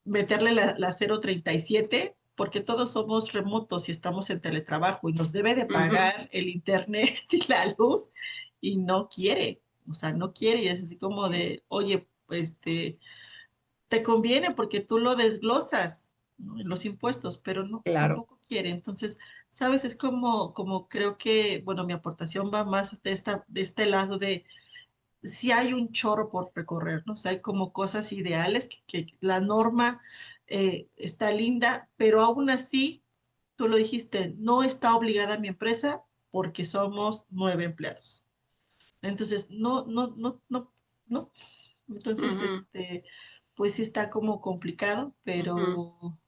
meterle la 037 porque todos somos remotos y estamos en teletrabajo y nos debe de Ujú, pagar el internet y la luz y no quiere, o sea, no quiere y es así como de, oye, pues te conviene porque tú lo desglosas, ¿no? En los impuestos, pero no, claro. tampoco quiere. Entonces, ¿sabes? Es como creo que, bueno, mi aportación va más de este lado de si hay un chorro por recorrer, ¿no? O sea, hay como cosas ideales que la norma está linda, pero aún así, tú lo dijiste, no está obligada mi empresa porque somos 9 empleados. Entonces, no. Entonces, Ujú, pues sí está como complicado, ujú. pero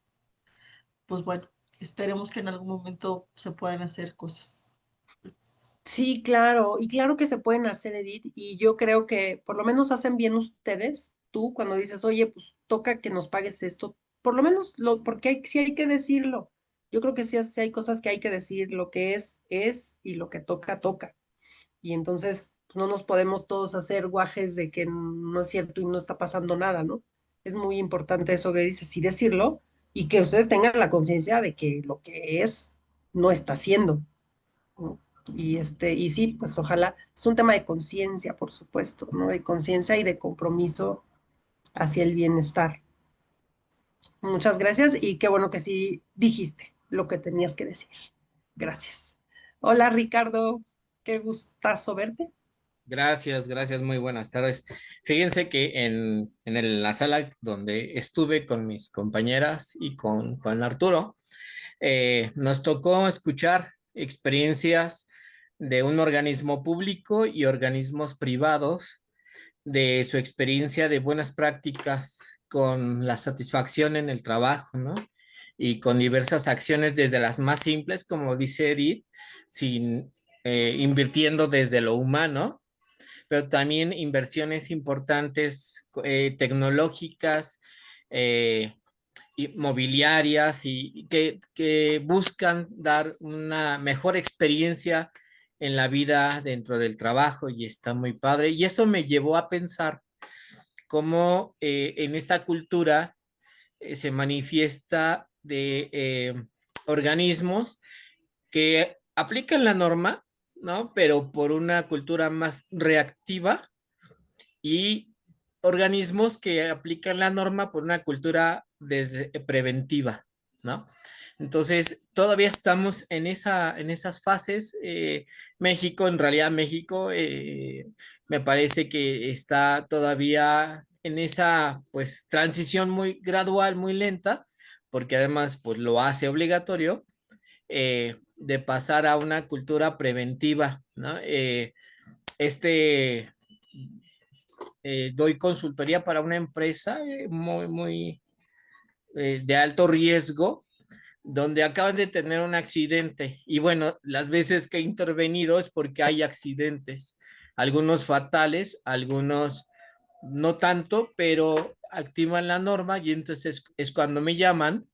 pues bueno, esperemos que en algún momento se puedan hacer cosas. Pues, Sí, claro, y claro que se pueden hacer, Edith, y yo creo que por lo menos hacen bien ustedes, tú cuando dices, oye, pues toca que nos pagues esto, por lo menos porque sí hay que decirlo. Yo creo que sí hay cosas que hay que decir, lo que es, y lo que toca, toca. Y entonces pues, no nos podemos todos hacer guajes de que no es cierto y no está pasando nada, ¿no? Es muy importante eso que dices, sí decirlo, y que ustedes tengan la conciencia de que lo que es no está haciendo, ¿no? Y sí, pues ojalá, es un tema de conciencia, por supuesto, ¿no? De conciencia y de compromiso hacia el bienestar. Muchas gracias y qué bueno que sí dijiste lo que tenías que decir. Gracias. Hola, Ricardo, qué gustazo verte. Gracias, gracias, muy buenas tardes. Fíjense que la sala donde estuve con mis compañeras y con Juan Arturo, nos tocó escuchar experiencias de un organismo público y organismos privados, de su experiencia de buenas prácticas con la satisfacción en el trabajo, ¿no? Y con diversas acciones desde las más simples, como dice Edith, sin invirtiendo desde lo humano, pero también inversiones importantes tecnológicas, eh, y mobiliarias y que buscan dar una mejor experiencia en la vida dentro del trabajo y está muy padre. Y eso me llevó a pensar cómo en esta cultura se manifiesta de organismos que aplican la norma, ¿no? Pero por una cultura más reactiva y organismos que aplican la norma por una cultura preventiva, ¿no? Entonces, todavía estamos en esas fases. México, en realidad México, me parece que está todavía en esa, pues, transición muy gradual, muy lenta, porque además, pues, lo hace obligatorio, de pasar a una cultura preventiva, ¿no? Este doy consultoría para una empresa muy de alto riesgo donde acaban de tener un accidente. Y bueno, las veces que he intervenido es porque hay accidentes, algunos fatales, algunos no tanto, pero activan la norma y entonces es cuando me llaman,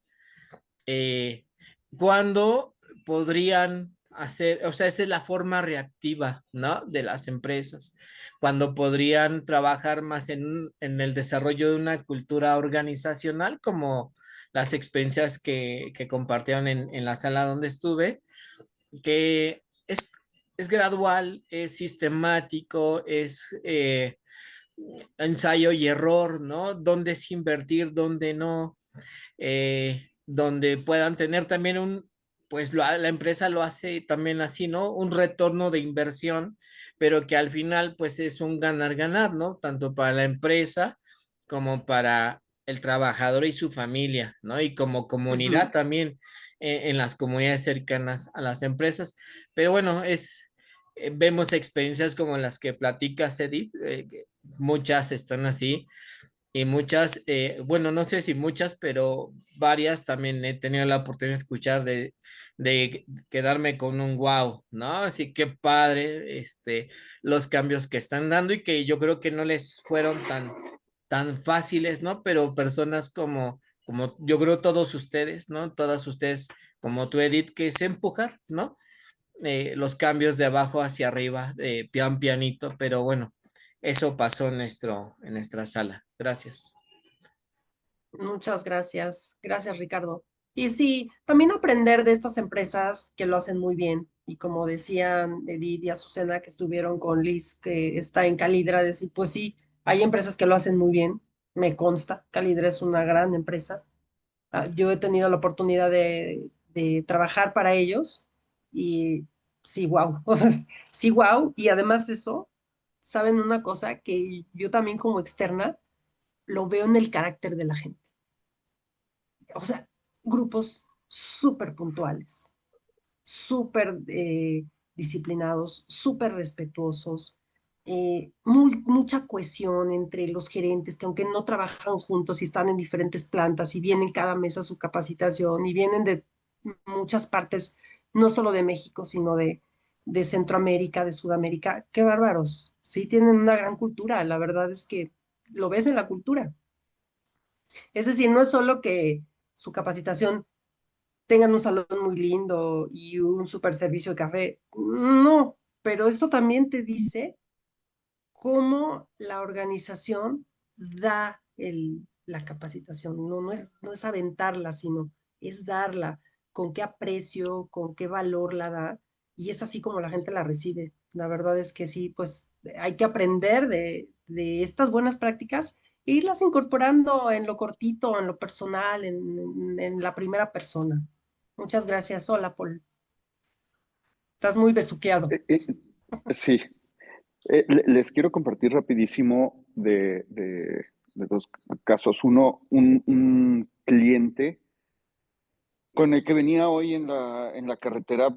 eh, cuando podrían hacer, o sea, esa es la forma reactiva, ¿no? De las empresas, cuando podrían trabajar más en el desarrollo de una cultura organizacional, como las experiencias que compartieron en la sala donde estuve, que es gradual, es sistemático, es ensayo y error, ¿no? Dónde es invertir, dónde no, donde puedan tener también pues la empresa lo hace también así, ¿no? Un retorno de inversión, pero que al final pues es un ganar-ganar, ¿no? Tanto para la empresa como para el trabajador y su familia, ¿no? Y como comunidad Ujú. también en las comunidades cercanas a las empresas. Pero bueno, vemos experiencias como las que platicas, Edith, que muchas están así y muchas, bueno, no sé si muchas, pero varias también he tenido la oportunidad de escuchar de quedarme con un wow, ¿no? Así que padre, los cambios que están dando y que yo creo que no les fueron tan fáciles, ¿no? Pero personas como yo creo todos ustedes, ¿no? Todas ustedes, como tú, Edith, que es empujar, ¿no? Los cambios de abajo hacia arriba, pian pianito, pero bueno, eso pasó en nuestra sala. Gracias. Muchas gracias. Gracias, Ricardo. Y sí, también aprender de estas empresas que lo hacen muy bien. Y como decían Edith y Azucena, que estuvieron con Liz, que está en Calidra, decir, pues sí, hay empresas que lo hacen muy bien, me consta. Calidra es una gran empresa. Yo he tenido la oportunidad de trabajar para ellos y sí, wow. O sea, sí, wow. Y además eso, ¿saben una cosa? Que yo también como externa lo veo en el carácter de la gente. O sea, grupos súper puntuales, súper disciplinados, súper respetuosos, mucha cohesión entre los gerentes que aunque no trabajan juntos y están en diferentes plantas y vienen cada mes a su capacitación y vienen de muchas partes, no solo de México, sino de Centroamérica, de Sudamérica, qué bárbaros, sí tienen una gran cultura, la verdad es que lo ves en la cultura. Es decir, no es solo que su capacitación tengan un salón muy lindo y un super servicio de café. No, pero eso también te dice cómo la organización da la capacitación. No es aventarla, sino es darla, con qué aprecio, con qué valor la da. Y es así como la gente la recibe. La verdad es que sí, pues hay que aprender de estas buenas prácticas e irlas incorporando en lo cortito, en lo personal, en la primera persona. Muchas gracias. Hola, Paul. Estás muy besuqueado. Sí, les quiero compartir rapidísimo de dos casos. Uno, un cliente con el que venía hoy en la carretera,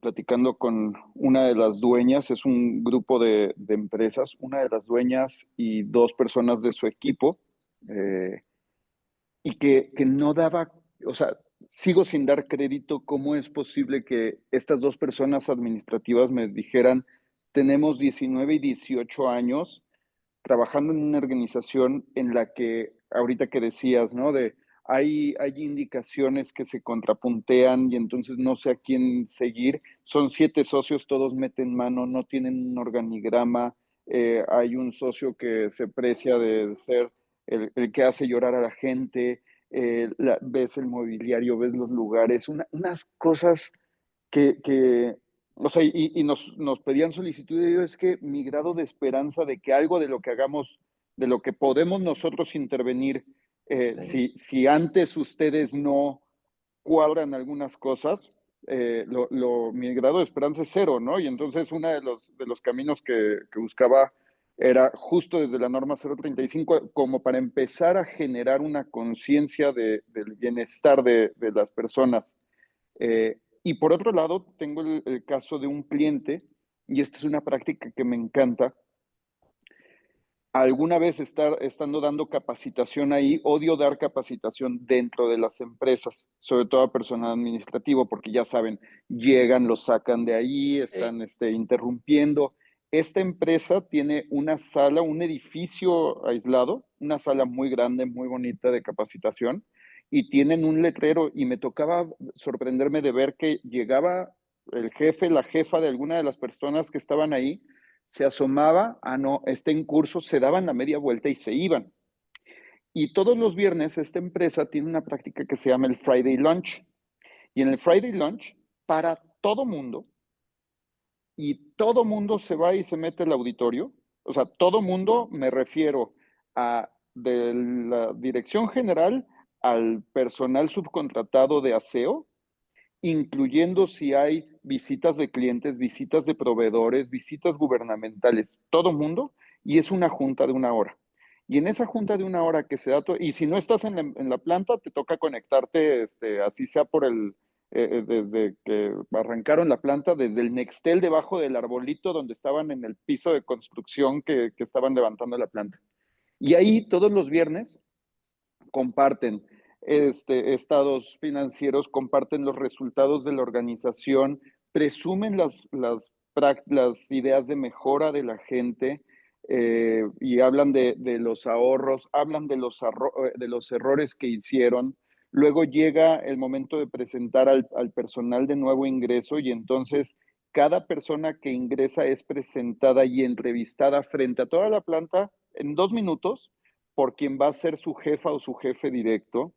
platicando con una de las dueñas. Es un grupo de empresas, una de las dueñas y dos personas de su equipo, eh, y que no daba, o sea, sigo sin dar crédito cómo es posible que estas dos personas administrativas me dijeran: tenemos 19 y 18 años trabajando en una organización en la que, ahorita que decías, ¿no? Hay indicaciones que se contrapuntean y entonces no sé a quién seguir. Son 7 socios, todos meten mano, no tienen un organigrama. Hay un socio que se precia de ser el que hace llorar a la gente. Ves el mobiliario, ves los lugares, unas cosas que, o sea, y nos pedían solicitud. Y yo, es que mi grado de esperanza de que algo de lo que hagamos, de lo que podemos nosotros intervenir, Sí. si antes ustedes no cuadran algunas cosas, mi grado de esperanza es cero, ¿no? Y entonces uno de los caminos que buscaba era justo desde la norma 035, como para empezar a generar una conciencia del bienestar de las personas. Y por otro lado, tengo el caso de un cliente, y esta es una práctica que me encanta. alguna vez estando dando capacitación ahí, odio dar capacitación dentro de las empresas, sobre todo a personal administrativo, porque ya saben, llegan, los sacan de ahí, están interrumpiendo. Esta empresa tiene una sala, un edificio aislado, una sala muy grande, muy bonita de capacitación, y tienen un letrero, y me tocaba sorprenderme de ver que llegaba el jefe, la jefa de alguna de las personas que estaban ahí, se asomaba, no, está en curso, se daban la media vuelta y se iban. Y todos los viernes esta empresa tiene una práctica que se llama el Friday Lunch. Y en el Friday Lunch, para todo mundo, y todo mundo se va y se mete al auditorio, o sea, todo mundo, me refiero a de la dirección general al personal subcontratado de aseo, incluyendo si hay visitas de clientes, visitas de proveedores, visitas gubernamentales, todo mundo, y es una junta de 1 hora. Y en esa junta de 1 hora que se da, y si no estás en la planta, te toca conectarte, así sea por desde que arrancaron la planta, desde el Nextel debajo del arbolito donde estaban en el piso de construcción que estaban levantando la planta. Y ahí todos los viernes comparten estados financieros, comparten los resultados de la organización, presumen las ideas de mejora de la gente y hablan de los ahorros, hablan de los errores que hicieron. Luego llega el momento de presentar al personal de nuevo ingreso y entonces cada persona que ingresa es presentada y entrevistada frente a toda la planta en 2 minutos por quien va a ser su jefa o su jefe directo.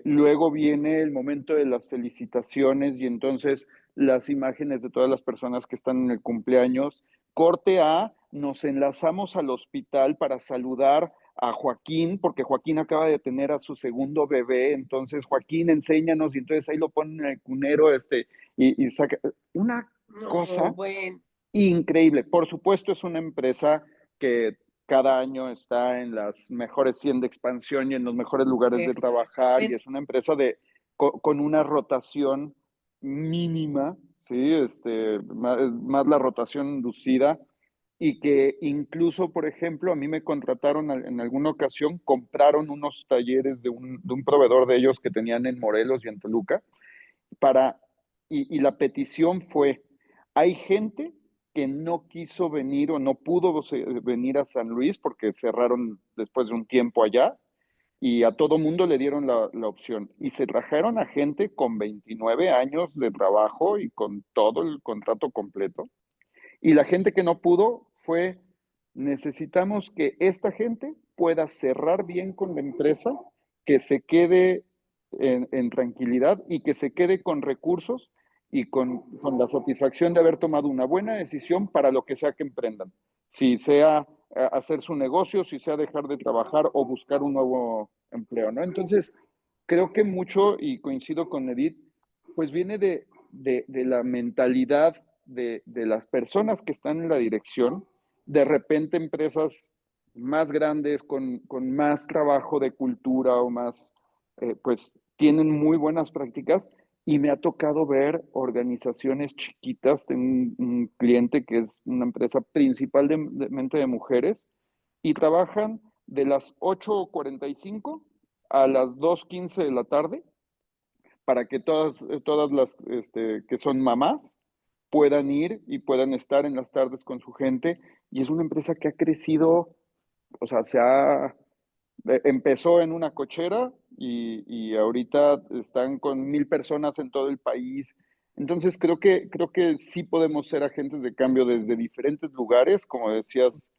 Luego viene el momento de las felicitaciones y entonces las imágenes de todas las personas que están en el cumpleaños. Corte A, nos enlazamos al hospital para saludar a Joaquín, porque Joaquín acaba de tener a su segundo bebé, entonces Joaquín, enséñanos, y entonces ahí lo ponen en el cunero, y saca una cosa bueno. increíble. Por supuesto, es una empresa que cada año está en las mejores 100 de expansión y en los mejores lugares de trabajar, y es una empresa con una rotación mínima, ¿sí? Más la rotación inducida, y que incluso, por ejemplo, a mí me contrataron en alguna ocasión, compraron unos talleres de un proveedor de ellos que tenían en Morelos y en Toluca, y la petición fue, hay gente que no quiso venir o no pudo venir a San Luis porque cerraron después de un tiempo allá, y a todo mundo le dieron la opción. Y se trajeron a gente con 29 años de trabajo y con todo el contrato completo. Y la gente que no pudo fue, necesitamos que esta gente pueda cerrar bien con la empresa, que se quede en tranquilidad y que se quede con recursos y con la satisfacción de haber tomado una buena decisión para lo que sea que emprendan. Si sea hacer su negocio, si sea dejar de trabajar o buscar un nuevo empleo, ¿no? Entonces, creo que mucho, y coincido con Edith, pues viene de la mentalidad de las personas que están en la dirección. De repente empresas más grandes, con más trabajo de cultura o más, pues tienen muy buenas prácticas, y me ha tocado ver organizaciones chiquitas. Tengo un cliente que es una empresa principalmente de mujeres y trabajan de las 8:45 a las 2:15 de la tarde para que todas las que son mamás puedan ir y puedan estar en las tardes con su gente. Y es una empresa que ha crecido, o sea, empezó en una cochera y ahorita están con 1,000 personas en todo el país. Entonces creo que sí podemos ser agentes de cambio desde diferentes lugares, como decías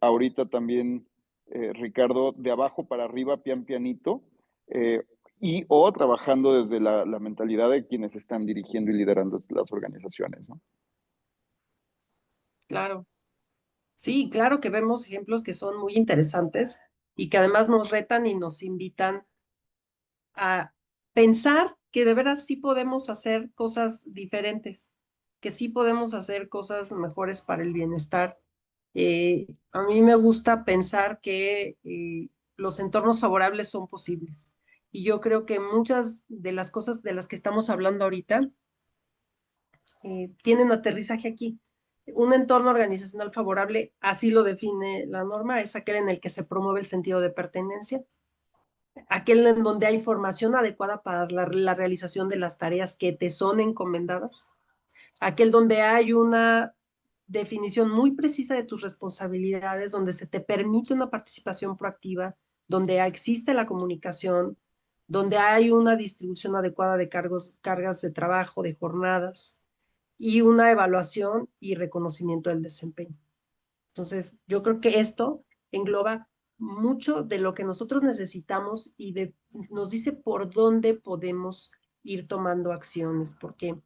ahorita también, Ricardo, de abajo para arriba, pian pianito, eh, o trabajando desde la mentalidad de quienes están dirigiendo y liderando las organizaciones, ¿no? Claro. Sí, claro que vemos ejemplos que son muy interesantes y que además nos retan y nos invitan a pensar que de veras sí podemos hacer cosas diferentes, que sí podemos hacer cosas mejores para el bienestar. A mí me gusta pensar que los entornos favorables son posibles. Y yo creo que muchas de las cosas de las que estamos hablando ahorita tienen aterrizaje aquí. Un entorno organizacional favorable, así lo define la norma, es aquel en el que se promueve el sentido de pertenencia, aquel en donde hay formación adecuada para la realización de las tareas que te son encomendadas, aquel donde hay una definición muy precisa de tus responsabilidades, donde se te permite una participación proactiva, donde existe la comunicación, donde hay una distribución adecuada de cargas de trabajo, de jornadas, y una evaluación y reconocimiento del desempeño. Entonces, yo creo que esto engloba mucho de lo que nosotros necesitamos y nos dice por dónde podemos ir tomando acciones, porque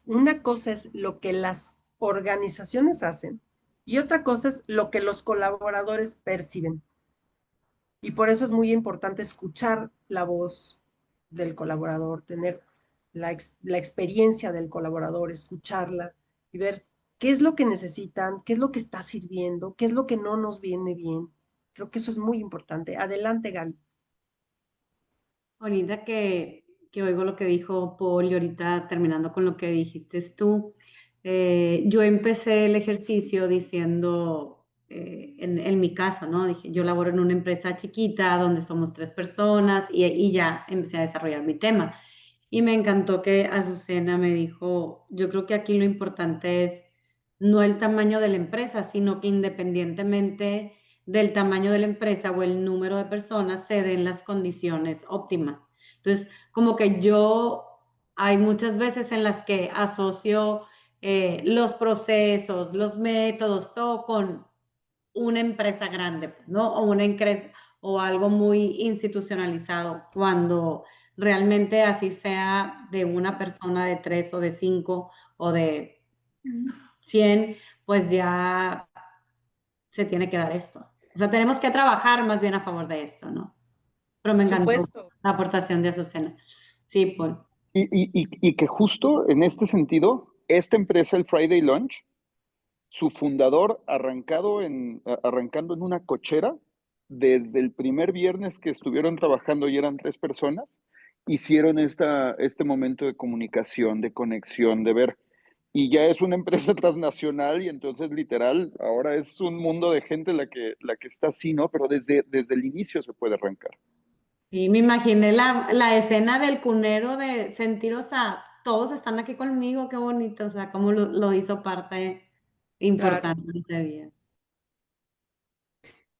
una cosa es lo que las organizaciones hacen y otra cosa es lo que los colaboradores perciben. Y por eso es muy importante escuchar la voz del colaborador, tener la experiencia del colaborador, escucharla y ver qué es lo que necesitan, qué es lo que está sirviendo, qué es lo que no nos viene bien. Creo que eso es muy importante. Adelante, Gaby. Ahorita que oigo lo que dijo Paul y ahorita terminando con lo que dijiste tú, yo empecé el ejercicio diciendo, en mi caso, ¿no? Dije, yo laboro en una empresa chiquita donde somos 3 personas y ya empecé a desarrollar mi tema. Y me encantó que Azucena me dijo, yo creo que aquí lo importante es no el tamaño de la empresa, sino que independientemente del tamaño de la empresa o el número de personas se den las condiciones óptimas. Entonces, como que hay muchas veces en las que asocio los procesos, los métodos, todo con una empresa grande, pues, ¿no? O algo muy institucionalizado, cuando realmente así sea de una persona, de 3 o de 5 o de 100, pues ya se tiene que dar esto. O sea, tenemos que trabajar más bien a favor de esto, ¿no? Pero me Por encantó supuesto. la aportación de Azucena. Sí, Paul. Y que justo en este sentido, esta empresa, el Friday Lunch, su fundador arrancando en una cochera, desde el primer viernes que estuvieron trabajando y eran 3 personas, hicieron este momento de comunicación, de conexión, de ver. Y ya es una empresa transnacional y entonces literal, ahora es un mundo de gente la que está así, ¿no? Pero desde el inicio se puede arrancar. Y me imaginé la escena del cunero de sentir, o sea, todos están aquí conmigo, qué bonito, o sea, cómo lo hizo parte Claro. importante de ese día.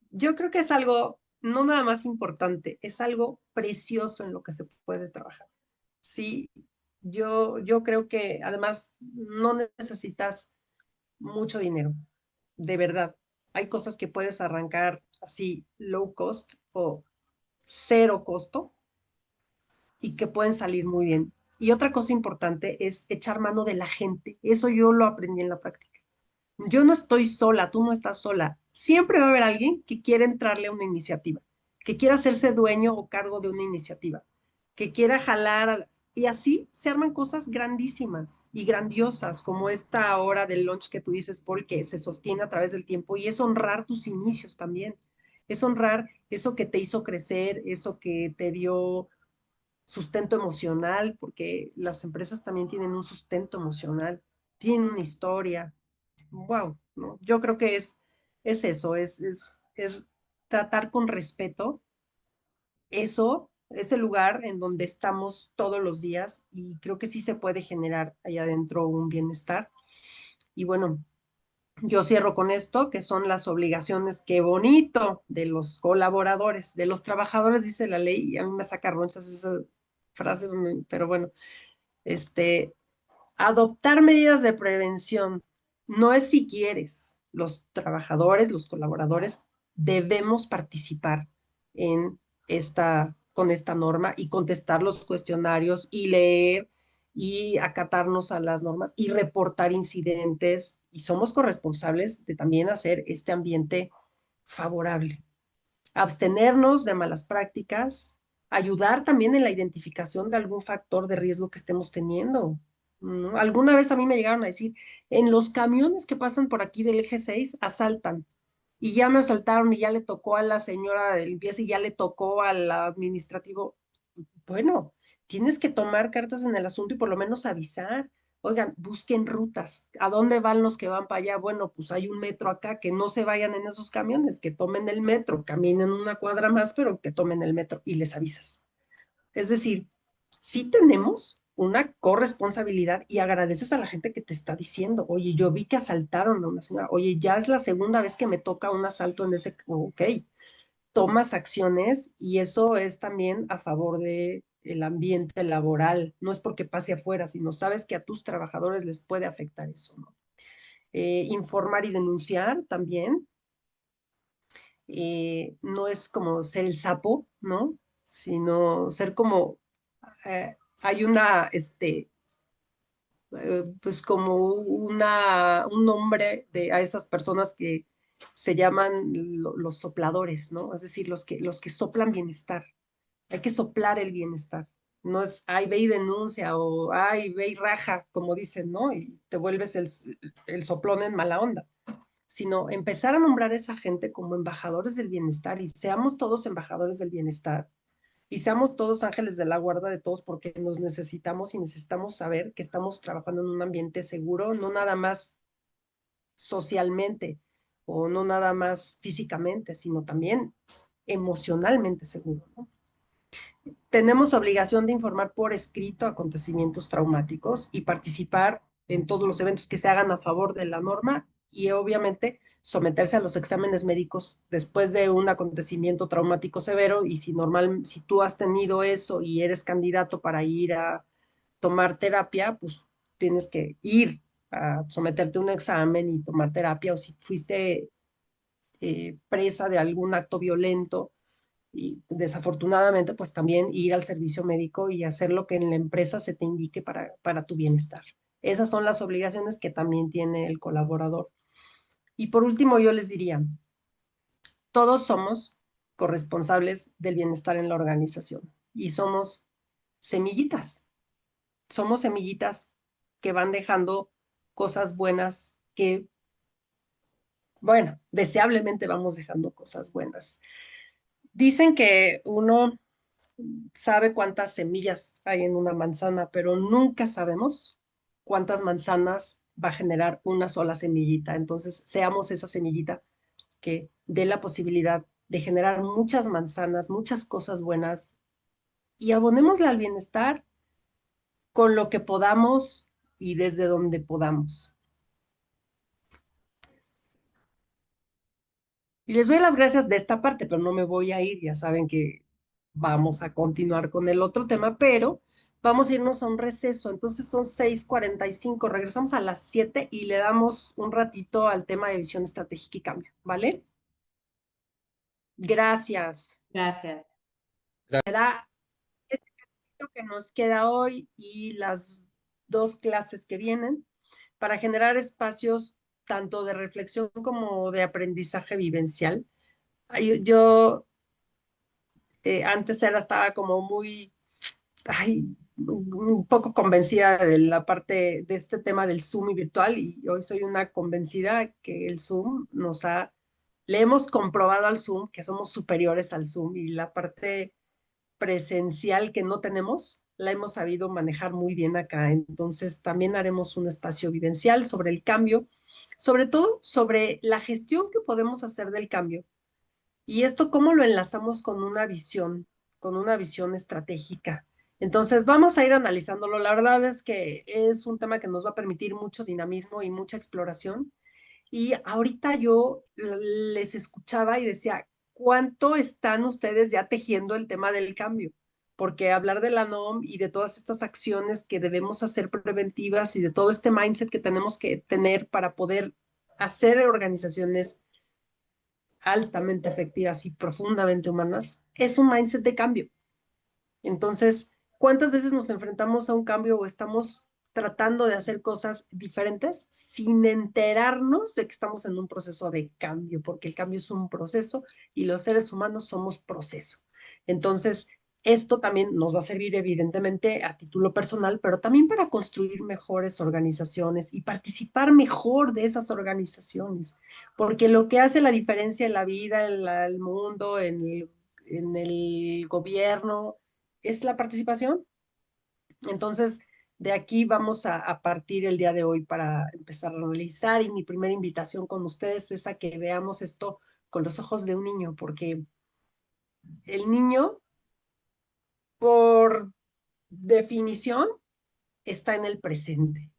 Yo creo que es algo no nada más importante, es algo precioso en lo que se puede trabajar. Sí, yo creo que además no necesitas mucho dinero, de verdad. Hay cosas que puedes arrancar así low cost o cero costo y que pueden salir muy bien. Y otra cosa importante es echar mano de la gente. Eso yo lo aprendí en la práctica. Yo no estoy sola, tú no estás sola. Siempre va a haber alguien que quiera entrarle a una iniciativa, que quiera hacerse dueño o cargo de una iniciativa, que quiera y así se arman cosas grandísimas y grandiosas, como esta hora del lunch que tú dices, Paul, que se sostiene a través del tiempo y es honrar tus inicios también. Es honrar eso que te hizo crecer, eso que te dio sustento emocional, porque las empresas también tienen un sustento emocional, tienen una historia. Wow, ¿no? Yo creo que es eso, es tratar con respeto eso, ese lugar en donde estamos todos los días y creo que sí se puede generar allá adentro un bienestar. Y bueno, yo cierro con esto, que son las obligaciones, qué bonito, de los colaboradores, de los trabajadores, dice la ley, y a mí me saca ronchas esa frase, pero bueno, adoptar medidas de prevención no es si quieres. Los trabajadores, los colaboradores, debemos participar con esta norma y contestar los cuestionarios y leer y acatarnos a las normas y reportar incidentes. Y somos corresponsables de también hacer este ambiente favorable. Abstenernos de malas prácticas, ayudar también en la identificación de algún factor de riesgo que estemos teniendo. ¿No? Alguna vez a mí me llegaron a decir, en los camiones que pasan por aquí del eje 6 asaltan. Y ya me asaltaron y ya le tocó a la señora de limpieza y ya le tocó al administrativo. Bueno, tienes que tomar cartas en el asunto y por lo menos avisar. Oigan, busquen rutas. ¿A dónde van los que van para allá? Bueno, pues hay un metro acá, que no se vayan en esos camiones, que tomen el metro, caminen una cuadra más, pero que tomen el metro y les avisas. Es decir, sí tenemos una corresponsabilidad y agradeces a la gente que te está diciendo, oye, yo vi que asaltaron a una señora, oye, ya es la segunda vez que me toca un asalto en ese, ok, tomas acciones y eso es también a favor de el ambiente laboral. No es porque pase afuera, sino sabes que a tus trabajadores les puede afectar eso, ¿no? Informar y denunciar también. No es como ser el sapo, ¿no? Sino ser como, hay una, pues como un nombre a esas personas que se llaman los sopladores, ¿no? Es decir, los que soplan bienestar. Hay que soplar el bienestar. No es, ay, ve y denuncia o ay, ve y raja, como dicen, ¿no? Y te vuelves el soplón en mala onda, sino empezar a nombrar a esa gente como embajadores del bienestar y seamos todos embajadores del bienestar y seamos todos ángeles de la guarda de todos porque nos necesitamos y necesitamos saber que estamos trabajando en un ambiente seguro, no nada más socialmente o no nada más físicamente, sino también emocionalmente seguro, ¿no? Tenemos obligación de informar por escrito acontecimientos traumáticos y participar en todos los eventos que se hagan a favor de la norma y obviamente someterse a los exámenes médicos después de un acontecimiento traumático severo y si tú has tenido eso y eres candidato para ir a tomar terapia, pues tienes que ir a someterte a un examen y tomar terapia o si fuiste presa de algún acto violento y desafortunadamente, pues también ir al servicio médico y hacer lo que en la empresa se te indique para tu bienestar. Esas son las obligaciones que también tiene el colaborador. Y por último, yo les diría, todos somos corresponsables del bienestar en la organización y semillitas, somos semillitas que van dejando cosas buenas que, bueno, deseablemente vamos dejando cosas buenas. Dicen que uno sabe cuántas semillas hay en una manzana, pero nunca sabemos cuántas manzanas va a generar una sola semillita. Entonces, seamos esa semillita que dé la posibilidad de generar muchas manzanas, muchas cosas buenas y abonémosle al bienestar con lo que podamos y desde donde podamos. Y les doy las gracias de esta parte, pero no me voy a ir, ya saben que vamos a continuar con el otro tema, pero vamos a irnos a un receso, entonces son 6:45, regresamos a las 7 y le damos un ratito al tema de visión estratégica y cambio, ¿vale? Gracias. Gracias. Será este ejercicio que nos queda hoy y las 2 clases que vienen para generar espacios tanto de reflexión como de aprendizaje vivencial. Yo antes estaba como muy, un poco convencida de la parte de este tema del Zoom y virtual y hoy soy una convencida que el Zoom le hemos comprobado al Zoom que somos superiores al Zoom y la parte presencial que no tenemos la hemos sabido manejar muy bien acá. Entonces también haremos un espacio vivencial sobre el cambio, sobre todo sobre la gestión que podemos hacer del cambio. Y esto, ¿cómo lo enlazamos con una visión estratégica? Entonces, vamos a ir analizándolo. La verdad es que es un tema que nos va a permitir mucho dinamismo y mucha exploración. Y ahorita yo les escuchaba y decía, ¿cuánto están ustedes ya tejiendo el tema del cambio? Porque hablar de la NOM y de todas estas acciones que debemos hacer preventivas y de todo este mindset que tenemos que tener para poder hacer organizaciones altamente efectivas y profundamente humanas, es un mindset de cambio. Entonces, ¿cuántas veces nos enfrentamos a un cambio o estamos tratando de hacer cosas diferentes sin enterarnos de que estamos en un proceso de cambio? Porque el cambio es un proceso y los seres humanos somos proceso. Entonces, esto también nos va a servir evidentemente a título personal, pero también para construir mejores organizaciones y participar mejor de esas organizaciones, porque lo que hace la diferencia en la vida, en el mundo, en el gobierno, es la participación. Entonces, De aquí vamos a partir el día de hoy para empezar a analizar y mi primera invitación con ustedes es a que veamos esto con los ojos de un niño, porque el niño, por definición, está en el presente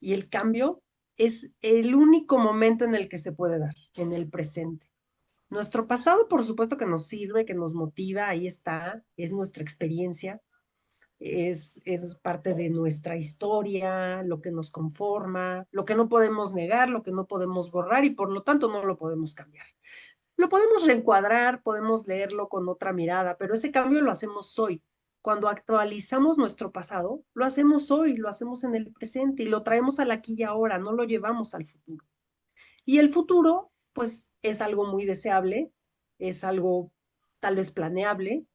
y el cambio es el único momento en el que se puede dar, en el presente. Nuestro pasado, por supuesto que nos sirve, que nos motiva, ahí está, es nuestra experiencia, es parte de nuestra historia, lo que nos conforma, lo que no podemos negar, lo que no podemos borrar y por lo tanto no lo podemos cambiar. Lo podemos reencuadrar, podemos leerlo con otra mirada, pero ese cambio lo hacemos hoy. Cuando actualizamos nuestro pasado, lo hacemos hoy, lo hacemos en el presente y lo traemos al aquí y ahora, no lo llevamos al futuro. Y el futuro, pues, es algo muy deseable, es algo tal vez planeable,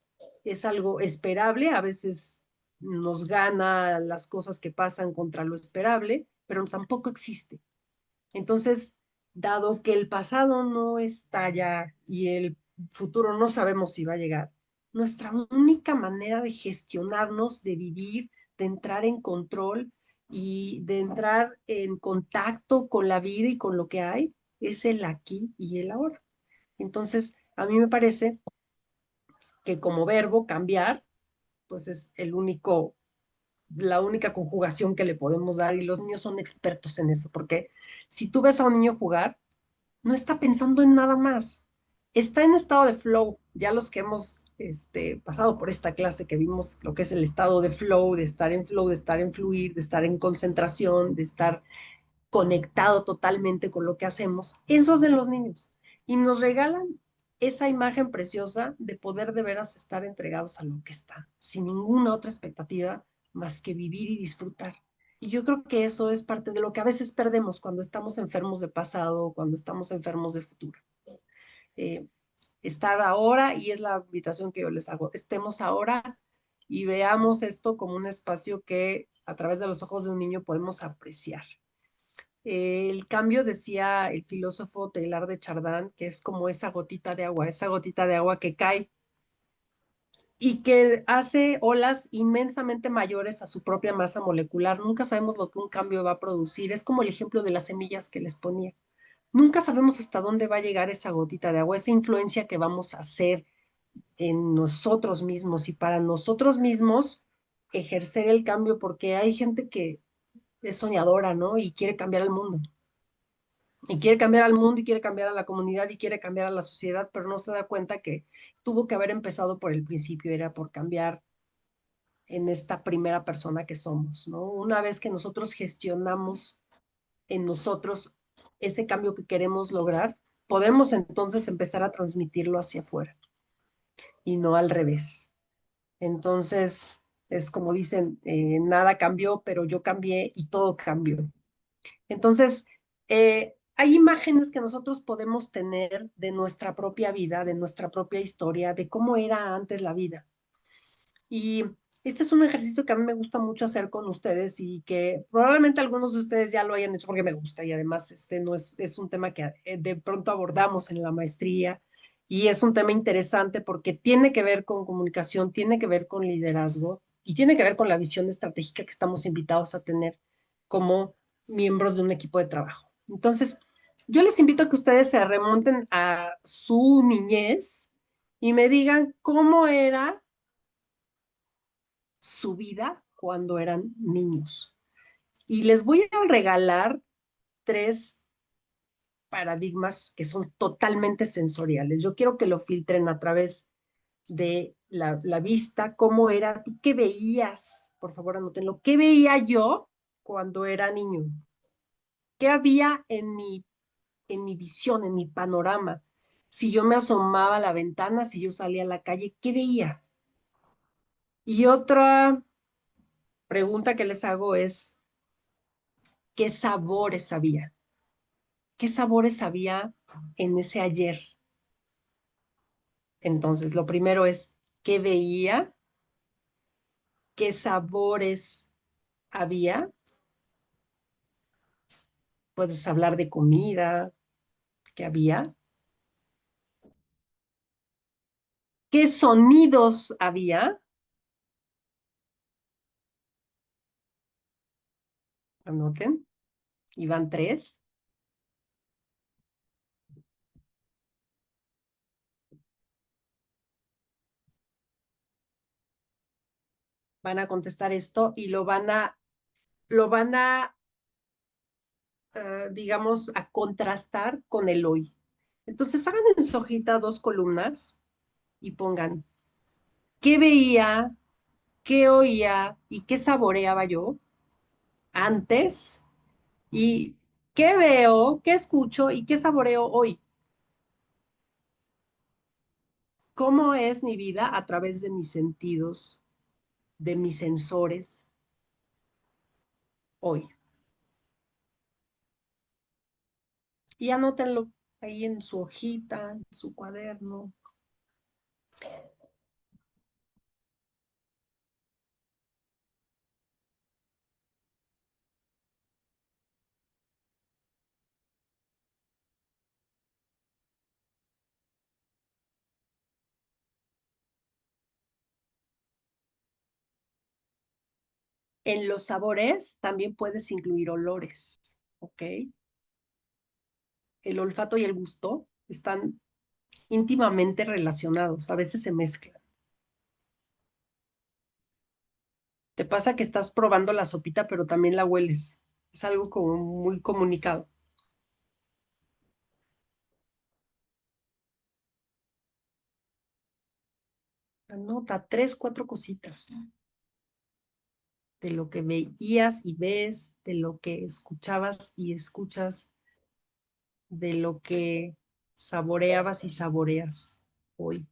es algo esperable, a veces nos gana las cosas que pasan contra lo esperable, pero tampoco existe. Entonces, dado que el pasado no está ya y el futuro no sabemos si va a llegar, nuestra única manera de gestionarnos, de vivir, de entrar en control y de entrar en contacto con la vida y con lo que hay, es el aquí y el ahora. Entonces, a mí me parece que como verbo cambiar, pues es la única conjugación que le podemos dar y los niños son expertos en eso, porque si tú ves a un niño jugar, no está pensando en nada más. Está en estado de flow. Ya los que hemos pasado por esta clase, que vimos lo que es el estado de flow, de estar en fluir, de estar en concentración, de estar conectado totalmente con lo que hacemos, eso hacen los niños. Y nos regalan esa imagen preciosa de poder de veras estar entregados a lo que está, sin ninguna otra expectativa más que vivir y disfrutar. Y yo creo que eso es parte de lo que a veces perdemos cuando estamos enfermos de pasado o cuando estamos enfermos de futuro. Eh, Estar ahora, y es la invitación que yo les hago, estemos ahora y veamos esto como un espacio que a través de los ojos de un niño podemos apreciar. El cambio, decía el filósofo Teilhard de Chardin, que es como esa gotita de agua que cae y que hace olas inmensamente mayores a su propia masa molecular. Nunca sabemos lo que un cambio va a producir. Es como el ejemplo de las semillas que les ponía. Nunca sabemos hasta dónde va a llegar esa gotita de agua, esa influencia que vamos a hacer en nosotros mismos y para nosotros mismos ejercer el cambio, porque hay gente que es soñadora, ¿no? Y quiere cambiar el mundo. Y quiere cambiar al mundo y quiere cambiar a la comunidad y quiere cambiar a la sociedad, pero no se da cuenta que tuvo que haber empezado por el principio, era por cambiar en esta primera persona que somos, ¿no? Una vez que nosotros gestionamos en nosotros ese cambio que queremos lograr, podemos entonces empezar a transmitirlo hacia afuera y no al revés. Entonces, es como dicen, nada cambió, pero yo cambié y todo cambió. Entonces, hay imágenes que nosotros podemos tener de nuestra propia vida, de nuestra propia historia, de cómo era antes la vida. Y este es un ejercicio que a mí me gusta mucho hacer con ustedes y que probablemente algunos de ustedes ya lo hayan hecho porque me gusta y además no es un tema que de pronto abordamos en la maestría y es un tema interesante porque tiene que ver con comunicación, tiene que ver con liderazgo y tiene que ver con la visión estratégica que estamos invitados a tener como miembros de un equipo de trabajo. Entonces, yo les invito a que ustedes se remonten a su niñez y me digan cómo era su vida cuando eran niños. Y les voy a regalar 3 paradigmas que son totalmente sensoriales. Yo quiero que lo filtren a través de la vista, cómo era, tú qué veías, por favor anótenlo, qué veía yo cuando era niño, qué había en mi visión, en mi panorama. Si yo me asomaba a la ventana, si yo salía a la calle, ¿qué veía? Y otra pregunta que les hago es, ¿qué sabores había? ¿Qué sabores había en ese ayer? Entonces, lo primero es, ¿qué veía? ¿Qué sabores había? Puedes hablar de comida, ¿qué había? ¿Qué sonidos había? Anoten. Y van 3. Van a contestar esto y digamos, a contrastar con el hoy. Entonces, hagan en su hojita 2 columnas y pongan qué veía, qué oía y qué saboreaba yo antes y qué veo, qué escucho y qué saboreo hoy. ¿Cómo es mi vida a través de mis sentidos, de mis sensores hoy? Y anótenlo ahí en su hojita, en su cuaderno. En los sabores también puedes incluir olores, ¿ok? El olfato y el gusto están íntimamente relacionados, a veces se mezclan. Te pasa que estás probando la sopita, pero también la hueles. Es algo como muy comunicado. Anota 3, 4 cositas de lo que veías y ves, de lo que escuchabas y escuchas, de lo que saboreabas y saboreas hoy.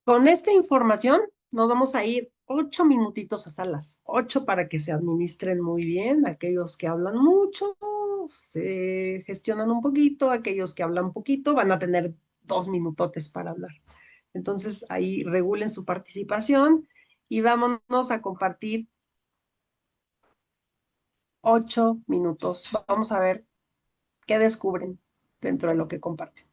Con esta información nos vamos a ir 8 minutitos a salas, 8 para que se administren muy bien. Aquellos que hablan mucho se gestionan un poquito, aquellos que hablan poquito van a tener 2 minutotes para hablar. Entonces ahí regulen su participación y vámonos a compartir 8 minutos. Vamos a ver qué descubren dentro de lo que comparten.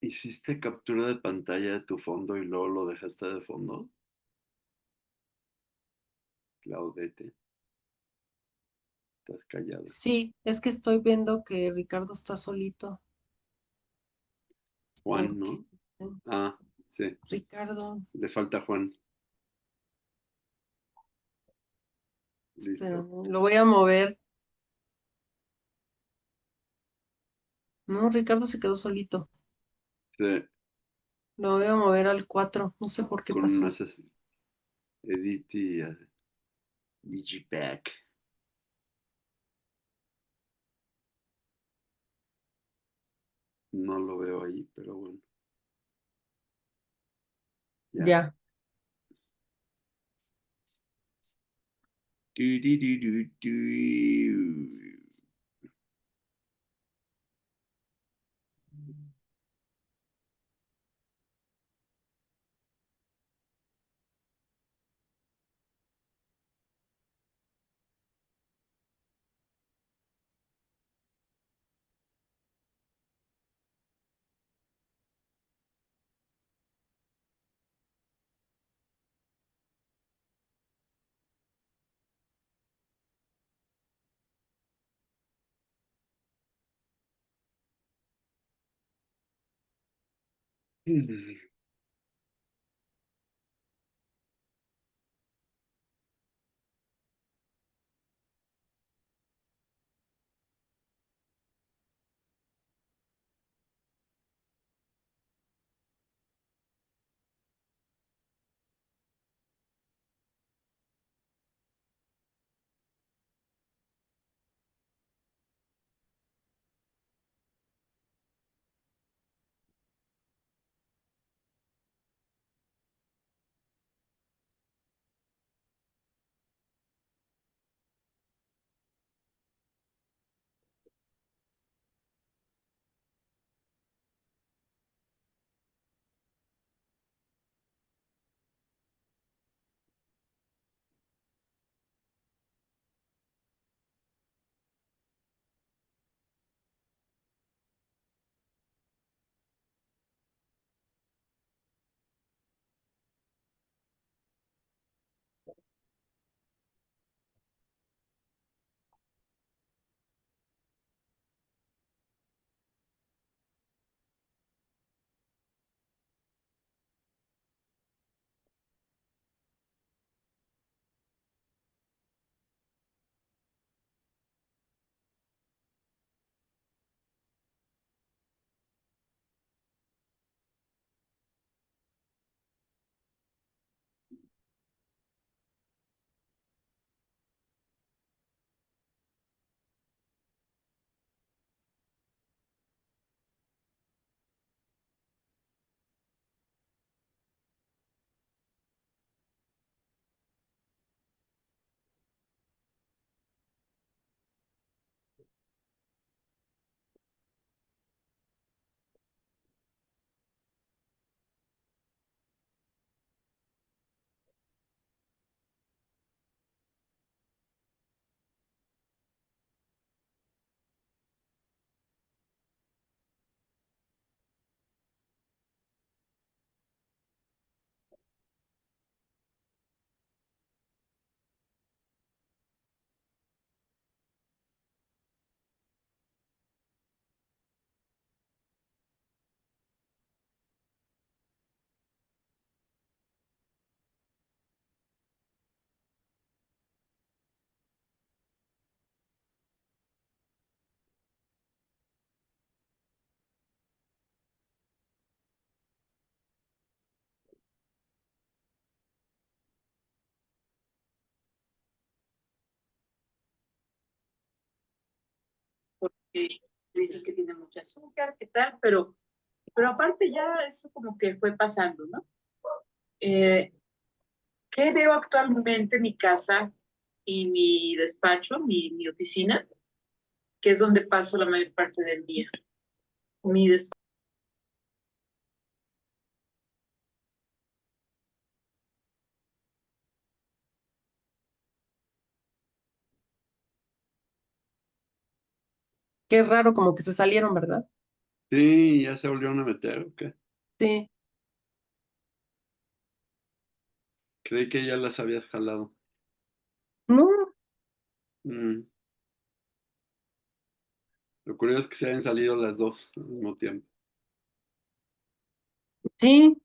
¿Hiciste captura de pantalla de tu fondo y luego lo dejaste de fondo? Claudete, estás callada. Sí, es que estoy viendo que Ricardo está solito. Juan, Porque ¿no? Ah, sí, Ricardo, le falta Juan. espera, Listo. lo voy a mover. No, Ricardo se quedó solito. Sí, Lo voy a mover al 4. No sé por qué con pasó. unas Edith y Digipack. No lo veo ahí, pero bueno. Ya. Ya. Du, du, du, du, du. Porque dices que tiene mucha azúcar, ¿qué tal? Pero aparte ya eso como que fue pasando, ¿no? Eh, ¿Qué veo actualmente en mi casa y mi despacho, mi oficina, que es donde paso la mayor parte del día? Mi despacho. Qué raro, como que se salieron, ¿verdad? Sí, ya se volvieron a meter, ¿o qué? Sí. Creí que ya las habías jalado. No, Mm. Lo curioso es que se hayan salido las dos al mismo tiempo. sí.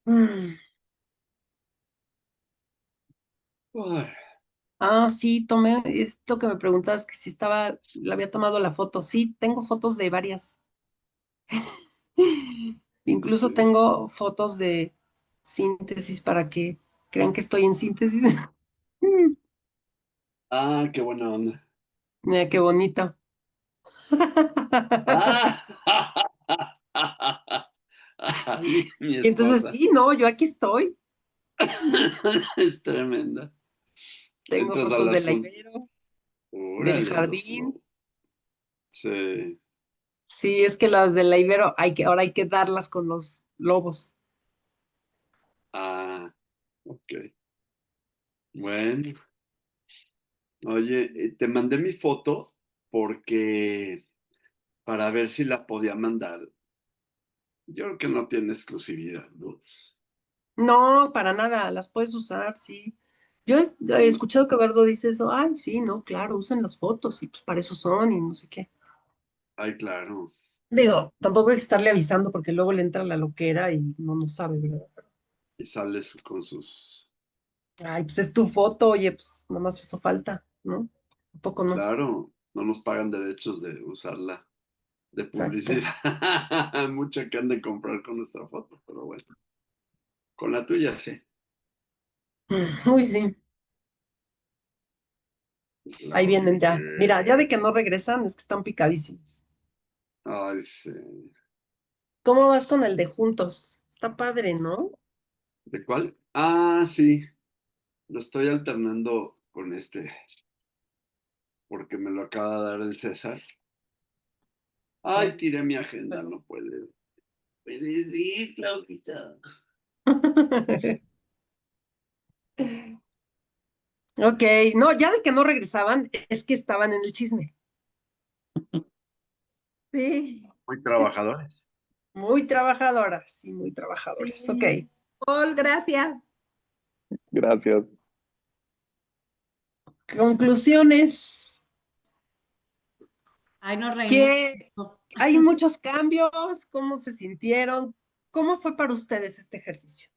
Mm. Ay, Ah, sí, tomé esto que me preguntabas que si estaba, le había tomado la foto. Sí, tengo fotos de varias. Incluso sí. tengo fotos de síntesis para que crean que estoy en síntesis. Ah, qué buena onda. Mira, qué bonito. Ah, mi Y entonces, esposa. sí, no, yo aquí estoy. Es tremenda. Tengo Entras a fotos las de la juntas. Ibero, del Órale, los jardín. lobos. Sí. Sí, es que las de la Ibero ahora hay que darlas con los lobos. Ah, ok. Bueno, oye, te mandé mi foto porque para ver si la podía mandar. Yo creo que no tiene exclusividad, ¿no? No, para nada, las puedes usar, sí. Yo he escuchado que Berdo dice eso, ay, sí, no, claro, usen las fotos y pues para eso son y no sé qué. Ay, claro. Digo, tampoco hay que estarle avisando porque luego le entra la loquera y no sabe, ¿verdad? Y sales con sus... Ay, pues es tu foto, oye, pues nomás eso falta, ¿no? Un poco no. Claro, no nos pagan derechos de usarla de Exacto. publicidad. Mucho que han de comprar con nuestra foto, pero bueno. Con la tuya, sí. Uy, sí, La ahí vienen ya. Mira, ya de publiqué. que no regresan, es que están picadísimos. Ay, sí. ¿Cómo vas con el de juntos? Está padre, ¿no? ¿De cuál? Ah, sí. Lo estoy alternando con este, porque me lo acaba de dar el César. Ay, tiré mi agenda, no puede. Puede sí, Claudita. Ok, no, ya de que no regresaban, es que estaban en el chisme. Sí. Muy trabajadores. Muy trabajadoras, sí, muy trabajadoras. Ok. Sí. Paul, gracias. Gracias. Conclusiones. Ay, nos reímos Que mucho. hay muchos cambios. ¿Cómo se sintieron? ¿Cómo fue para ustedes este ejercicio?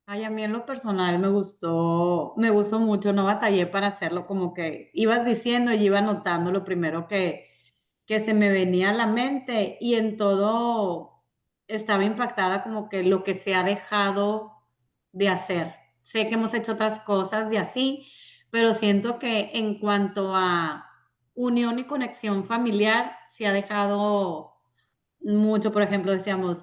Ay, a mí en lo personal me gustó mucho, no batallé para hacerlo, como que ibas diciendo y iba anotando lo primero que se me venía a la mente y en todo estaba impactada como que lo que se ha dejado de hacer. Sé que hemos hecho otras cosas y así, pero siento que en cuanto a unión y conexión familiar, se ha dejado mucho. Por ejemplo, decíamos,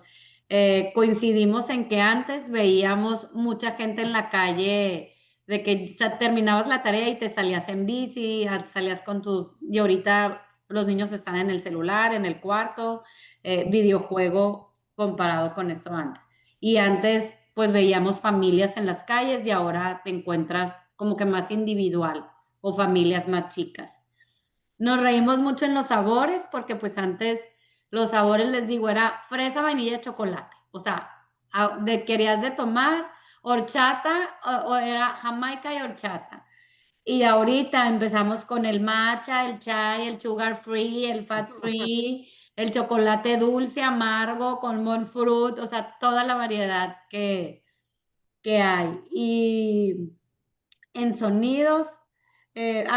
coincidimos en que antes veíamos mucha gente en la calle, de que terminabas la tarea y te salías en bici, salías con tus, y ahorita los niños están en el celular, en el cuarto, videojuego comparado con eso antes. Y antes, pues veíamos familias en las calles y ahora te encuentras como que más individual o familias más chicas. Nos reímos mucho en los sabores porque pues antes los sabores, les digo, era fresa, vainilla, chocolate. O sea, querías de tomar horchata o era jamaica y horchata. Y ahorita empezamos con el matcha, el chai, el sugar free, el fat free, el chocolate dulce, amargo, con monk fruit, o sea, toda la variedad que hay. Y en sonidos,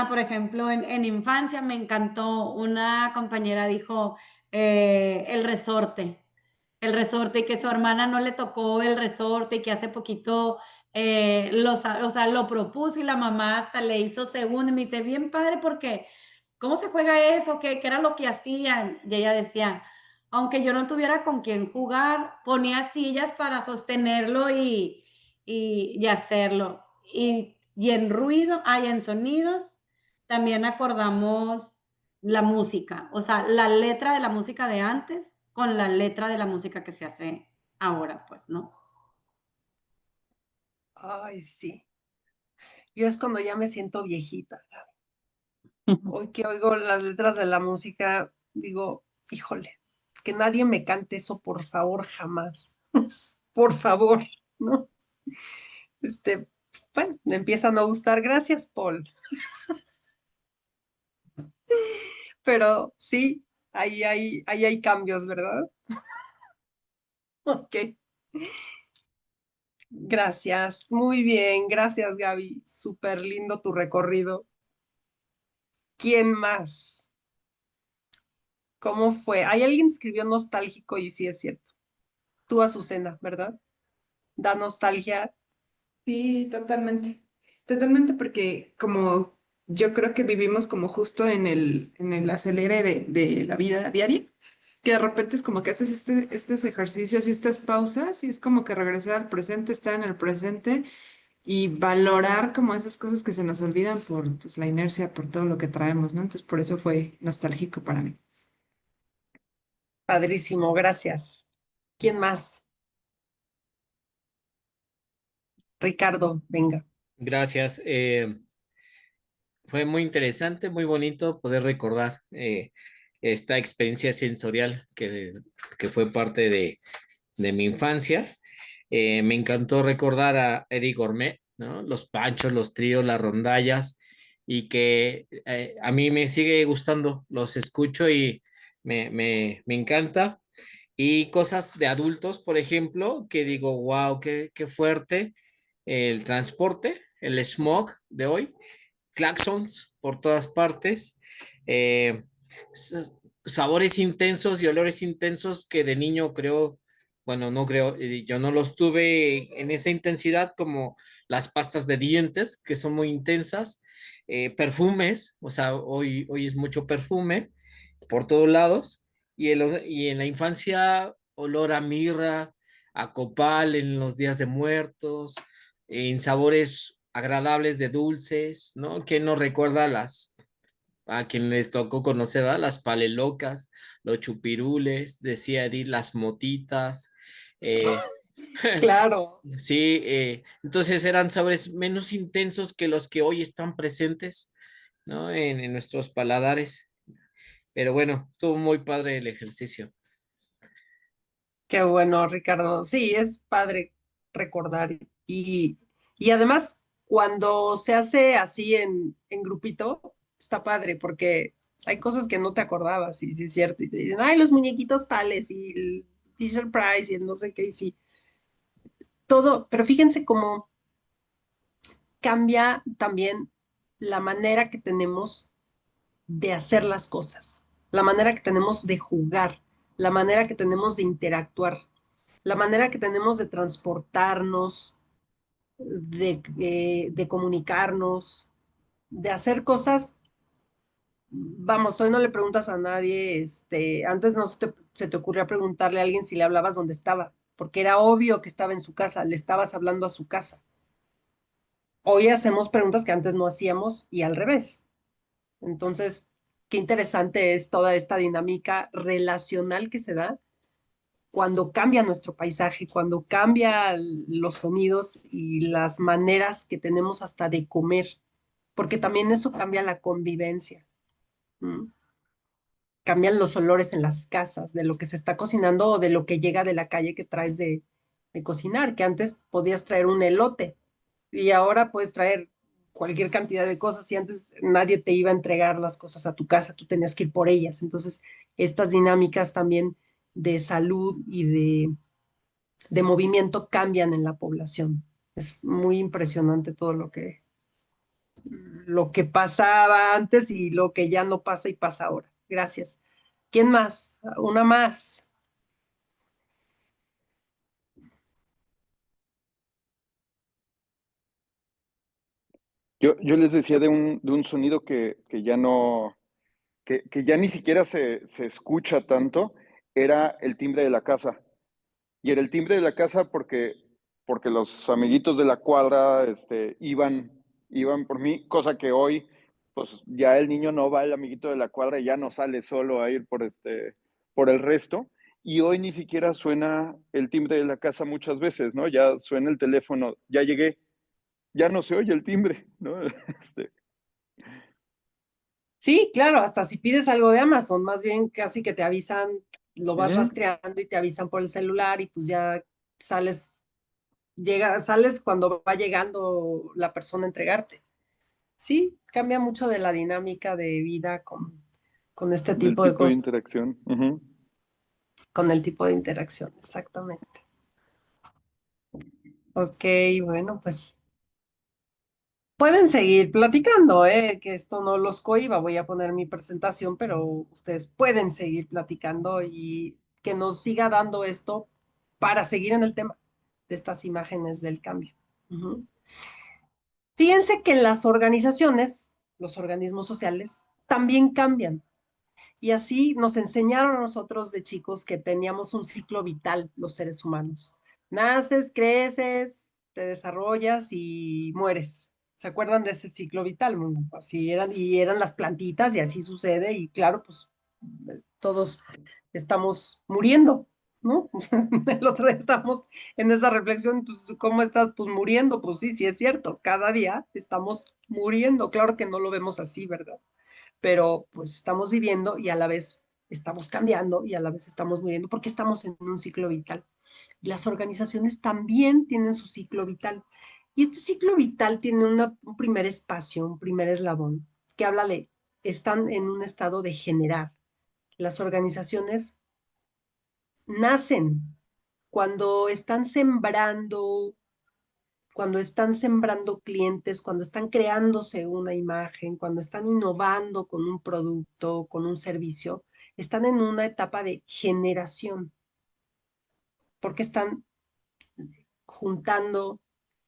por ejemplo, en infancia me encantó, una compañera dijo el resorte, y que su hermana no le tocó el resorte y que hace poquito o sea, lo propuso y la mamá hasta le hizo segundo y me dice, bien padre, porque ¿cómo se juega eso? ¿Qué era lo que hacían? Y ella decía, aunque yo no tuviera con quién jugar, ponía sillas para sostenerlo y hacerlo. Y en ruido, en sonidos, también acordamos la música, o sea, la letra de la música de antes con la letra de la música que se hace ahora, pues, ¿no? Ay, sí. Yo es cuando ya me siento viejita. Hoy que oigo las letras de la música, digo, híjole, que nadie me cante eso, por favor, jamás. Por favor, ¿no? Este, bueno, me empieza a no gustar. Gracias, Paul. Pero sí, ahí hay cambios, ¿verdad? Ok, gracias. Muy bien, gracias, Gaby. Súper lindo tu recorrido. ¿Quién más? ¿Cómo fue? Hay alguien que escribió nostálgico y sí es cierto. Tú, Azucena, ¿verdad? Da nostalgia. Sí, totalmente. Totalmente porque como yo creo que vivimos como justo en el acelere de la vida diaria, que de repente es como que haces estos ejercicios y estas pausas y es como que regresar al presente, estar en el presente y valorar como esas cosas que se nos olvidan por pues, la inercia, por todo lo que traemos, ¿no? Entonces por eso fue nostálgico para mí. Padrísimo, gracias. ¿Quién más? Ricardo, venga. Gracias. Fue muy interesante, muy bonito poder recordar esta experiencia sensorial que fue parte de mi infancia. Me encantó recordar a Eddie Gourmet, ¿no? Los panchos, los tríos, las rondallas, y que a mí me sigue gustando, los escucho y me encanta. Y cosas de adultos, por ejemplo, que digo, wow, qué fuerte el transporte, el smog de hoy, claxons por todas partes, eh, s- sabores intensos y olores intensos que de niño creo, bueno, no creo, yo no los tuve en esa intensidad como las pastas de dientes, que son muy intensas, perfumes, o sea, hoy es mucho perfume por todos lados, y en la infancia olor a mirra, a copal en los días de muertos, en sabores agradables de dulces, ¿no? Que nos recuerda a quien les tocó conocer, ¿verdad? Las palelocas, los chupirules, decía Edith, las motitas, eh, Claro. sí, entonces eran sabores menos intensos que los que hoy están presentes, ¿no? En nuestros paladares. Pero bueno, estuvo muy padre el ejercicio. Qué bueno, Ricardo. Sí, es padre recordar. Y además, cuando se hace así en grupito, está padre porque hay cosas que no te acordabas, y sí es cierto. Y te dicen, ay, los muñequitos tales, y el Fisher Price, y el no sé qué, y sí. Todo, pero fíjense cómo cambia también la manera que tenemos de hacer las cosas, la manera que tenemos de jugar, la manera que tenemos de interactuar, la manera que tenemos de transportarnos, de comunicarnos, de hacer cosas. Vamos, hoy no le preguntas a nadie, antes no se te ocurría preguntarle a alguien si le hablabas dónde estaba, porque era obvio que estaba en su casa, le estabas hablando a su casa. Hoy hacemos preguntas que antes no hacíamos y al revés. Entonces, qué interesante es toda esta dinámica relacional que se da cuando cambia nuestro paisaje, cuando cambia los sonidos y las maneras que tenemos hasta de comer, porque también eso cambia la convivencia. ¿Mm? Cambian los olores en las casas, de lo que se está cocinando o de lo que llega de la calle que traes de cocinar, que antes podías traer un elote y ahora puedes traer cualquier cantidad de cosas y antes nadie te iba a entregar las cosas a tu casa, tú tenías que ir por ellas. Entonces, estas dinámicas también de salud y de movimiento cambian en la población. Es muy impresionante todo lo que pasaba antes y lo que ya no pasa y pasa ahora. Gracias. ¿Quién más? Una más. Yo les decía de un sonido que ya no, que ya ni siquiera se escucha tanto, era el timbre de la casa. Y era el timbre de la casa porque los amiguitos de la cuadra iban por mí, cosa que hoy, pues ya el niño no va, el amiguito de la cuadra ya no sale solo a ir por el resto. Y hoy ni siquiera suena el timbre de la casa muchas veces, ¿no? Ya suena el teléfono, ya llegué, ya no se oye el timbre, ¿no? Este, Sí, claro, hasta si pides algo de Amazon, más bien casi que te avisan, lo vas Ujú. rastreando y te avisan por el celular y pues ya sales, sales cuando va llegando la persona a entregarte. Sí, cambia mucho de la dinámica de vida con este Del tipo de tipo de cosas, interacción. Ujú. con el tipo de interacción, exactamente. Ok, bueno, pues pueden seguir platicando, que esto no los cohiba. Voy a poner mi presentación, pero ustedes pueden seguir platicando y que nos siga dando esto para seguir en el tema de estas imágenes del cambio. Ujú. Fíjense que en las organizaciones, los organismos sociales, también cambian. Y así nos enseñaron a nosotros de chicos que teníamos un ciclo vital, los seres humanos. Naces, creces, te desarrollas y mueres. ¿Se acuerdan de ese ciclo vital? Bueno, así eran, y eran las plantitas y así sucede. Y claro, pues todos estamos muriendo, ¿no? El otro día estábamos en esa reflexión, pues, ¿cómo estás? Pues muriendo, pues sí, sí es cierto, cada día estamos muriendo. Claro que no lo vemos así, ¿verdad? Pero pues estamos viviendo y a la vez estamos cambiando y a la vez estamos muriendo porque estamos en un ciclo vital. Y las organizaciones también tienen su ciclo vital. Y este ciclo vital tiene un primer espacio, un primer eslabón, que habla de, están en un estado de generar. Las organizaciones nacen cuando cuando están sembrando clientes, cuando están creándose una imagen, cuando están innovando con un producto, con un servicio, están en una etapa de generación, porque están juntando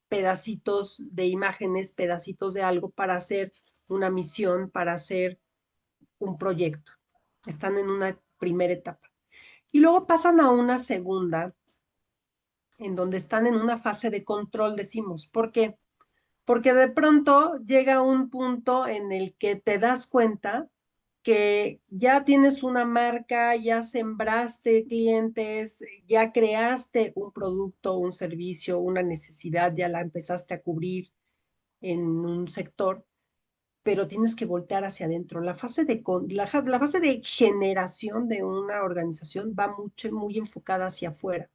pedacitos de imágenes, pedacitos de algo para hacer una misión, para hacer un proyecto. Están en una primera etapa. Y luego pasan a una segunda, en donde están en una fase de control, decimos. ¿Por qué? Porque de pronto llega un punto en el que te das cuenta que ya tienes una marca, ya sembraste clientes, ya creaste un producto, un servicio, una necesidad, ya la empezaste a cubrir en un sector, pero tienes que voltear hacia adentro. La fase la fase de generación de una organización va muy enfocada hacia afuera.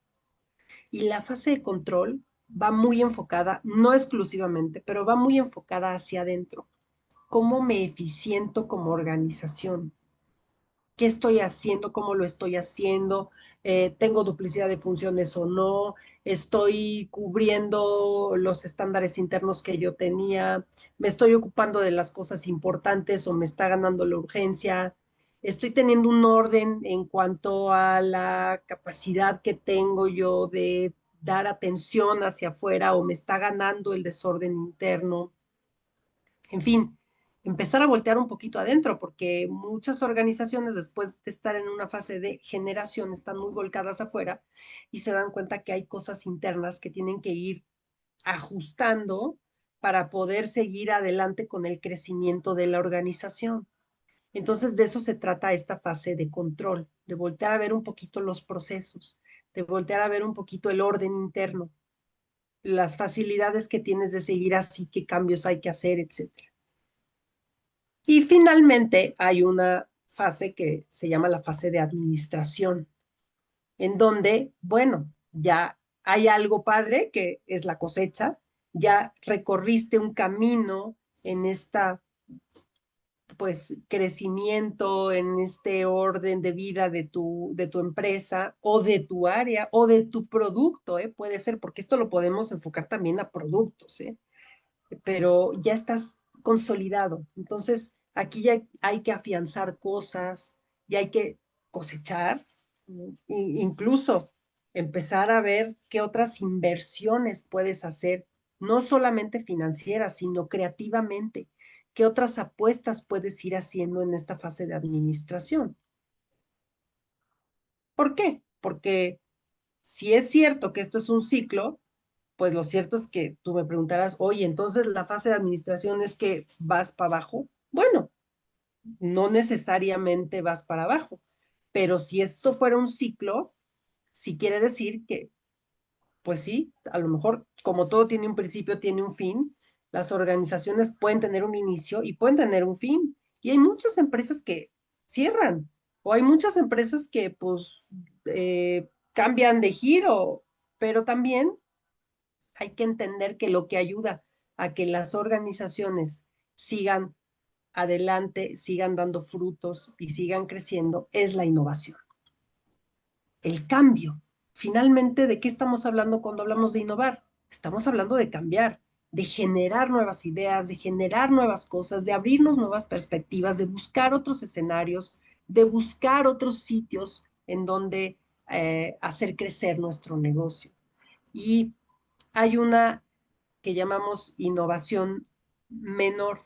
Y la fase de control va muy enfocada, no exclusivamente, pero va muy enfocada hacia adentro. ¿Cómo me eficiento como organización? ¿Qué estoy haciendo? ¿Cómo lo estoy haciendo? ¿Tengo duplicidad de funciones o no? ¿Estoy cubriendo los estándares internos que yo tenía? ¿Me estoy ocupando de las cosas importantes o me está ganando la urgencia? ¿Estoy teniendo un orden en cuanto a la capacidad que tengo yo de dar atención hacia afuera o me está ganando el desorden interno? En fin, empezar a voltear un poquito adentro, porque muchas organizaciones después de estar en una fase de generación están muy volcadas afuera y se dan cuenta que hay cosas internas que tienen que ir ajustando para poder seguir adelante con el crecimiento de la organización. Entonces, de eso se trata esta fase de control, de voltear a ver un poquito los procesos, de voltear a ver un poquito el orden interno, las facilidades que tienes de seguir así, qué cambios hay que hacer, etcétera. Y finalmente hay una fase que se llama la fase de administración, en donde, bueno, ya hay algo padre que es la cosecha, ya recorriste un camino en esta, pues, crecimiento, en este orden de vida de tu empresa o de tu área o de tu producto, puede ser, porque esto lo podemos enfocar también a productos, pero ya estás consolidado. Entonces, aquí ya hay que afianzar cosas, ya hay que cosechar, incluso empezar a ver qué otras inversiones puedes hacer, no solamente financieras, sino creativamente, qué otras apuestas puedes ir haciendo en esta fase de administración. ¿Por qué? Porque si es cierto que esto es un ciclo, pues lo cierto es que tú me preguntarás, oye, entonces la fase de administración es que vas para abajo. Bueno, no necesariamente vas para abajo, pero si esto fuera un ciclo, sí quiere decir que, pues sí, a lo mejor como todo tiene un principio, tiene un fin, las organizaciones pueden tener un inicio y pueden tener un fin. Y hay muchas empresas que cierran, o hay muchas empresas que pues cambian de giro, pero también hay que entender que lo que ayuda a que las organizaciones sigan adelante, sigan dando frutos y sigan creciendo es la innovación, el cambio. Finalmente, ¿de qué estamos hablando cuando hablamos de innovar? Estamos hablando de cambiar, de generar nuevas ideas, de generar nuevas cosas, de abrirnos nuevas perspectivas, de buscar otros escenarios, de buscar otros sitios en donde hacer crecer nuestro negocio. Y hay una que llamamos innovación menor.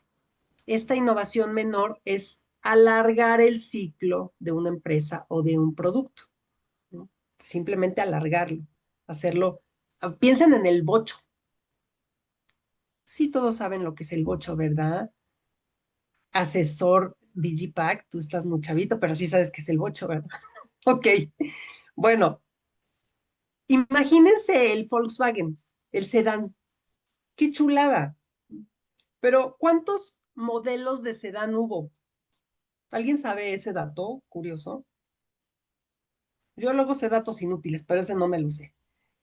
Esta innovación menor es alargar el ciclo de una empresa o de un producto, ¿no? Simplemente alargarlo, hacerlo. Piensen en el bocho. Sí, todos saben lo que es el bocho, ¿verdad? Asesor Digipack, tú estás muy chavito, pero sí sabes qué es el bocho, ¿verdad? Ok, bueno, imagínense el Volkswagen, el sedán. ¡Qué chulada! Pero ¿cuántos modelos de sedán hubo? ¿Alguien sabe ese dato curioso? Yo luego sé datos inútiles, pero ese no me lo sé.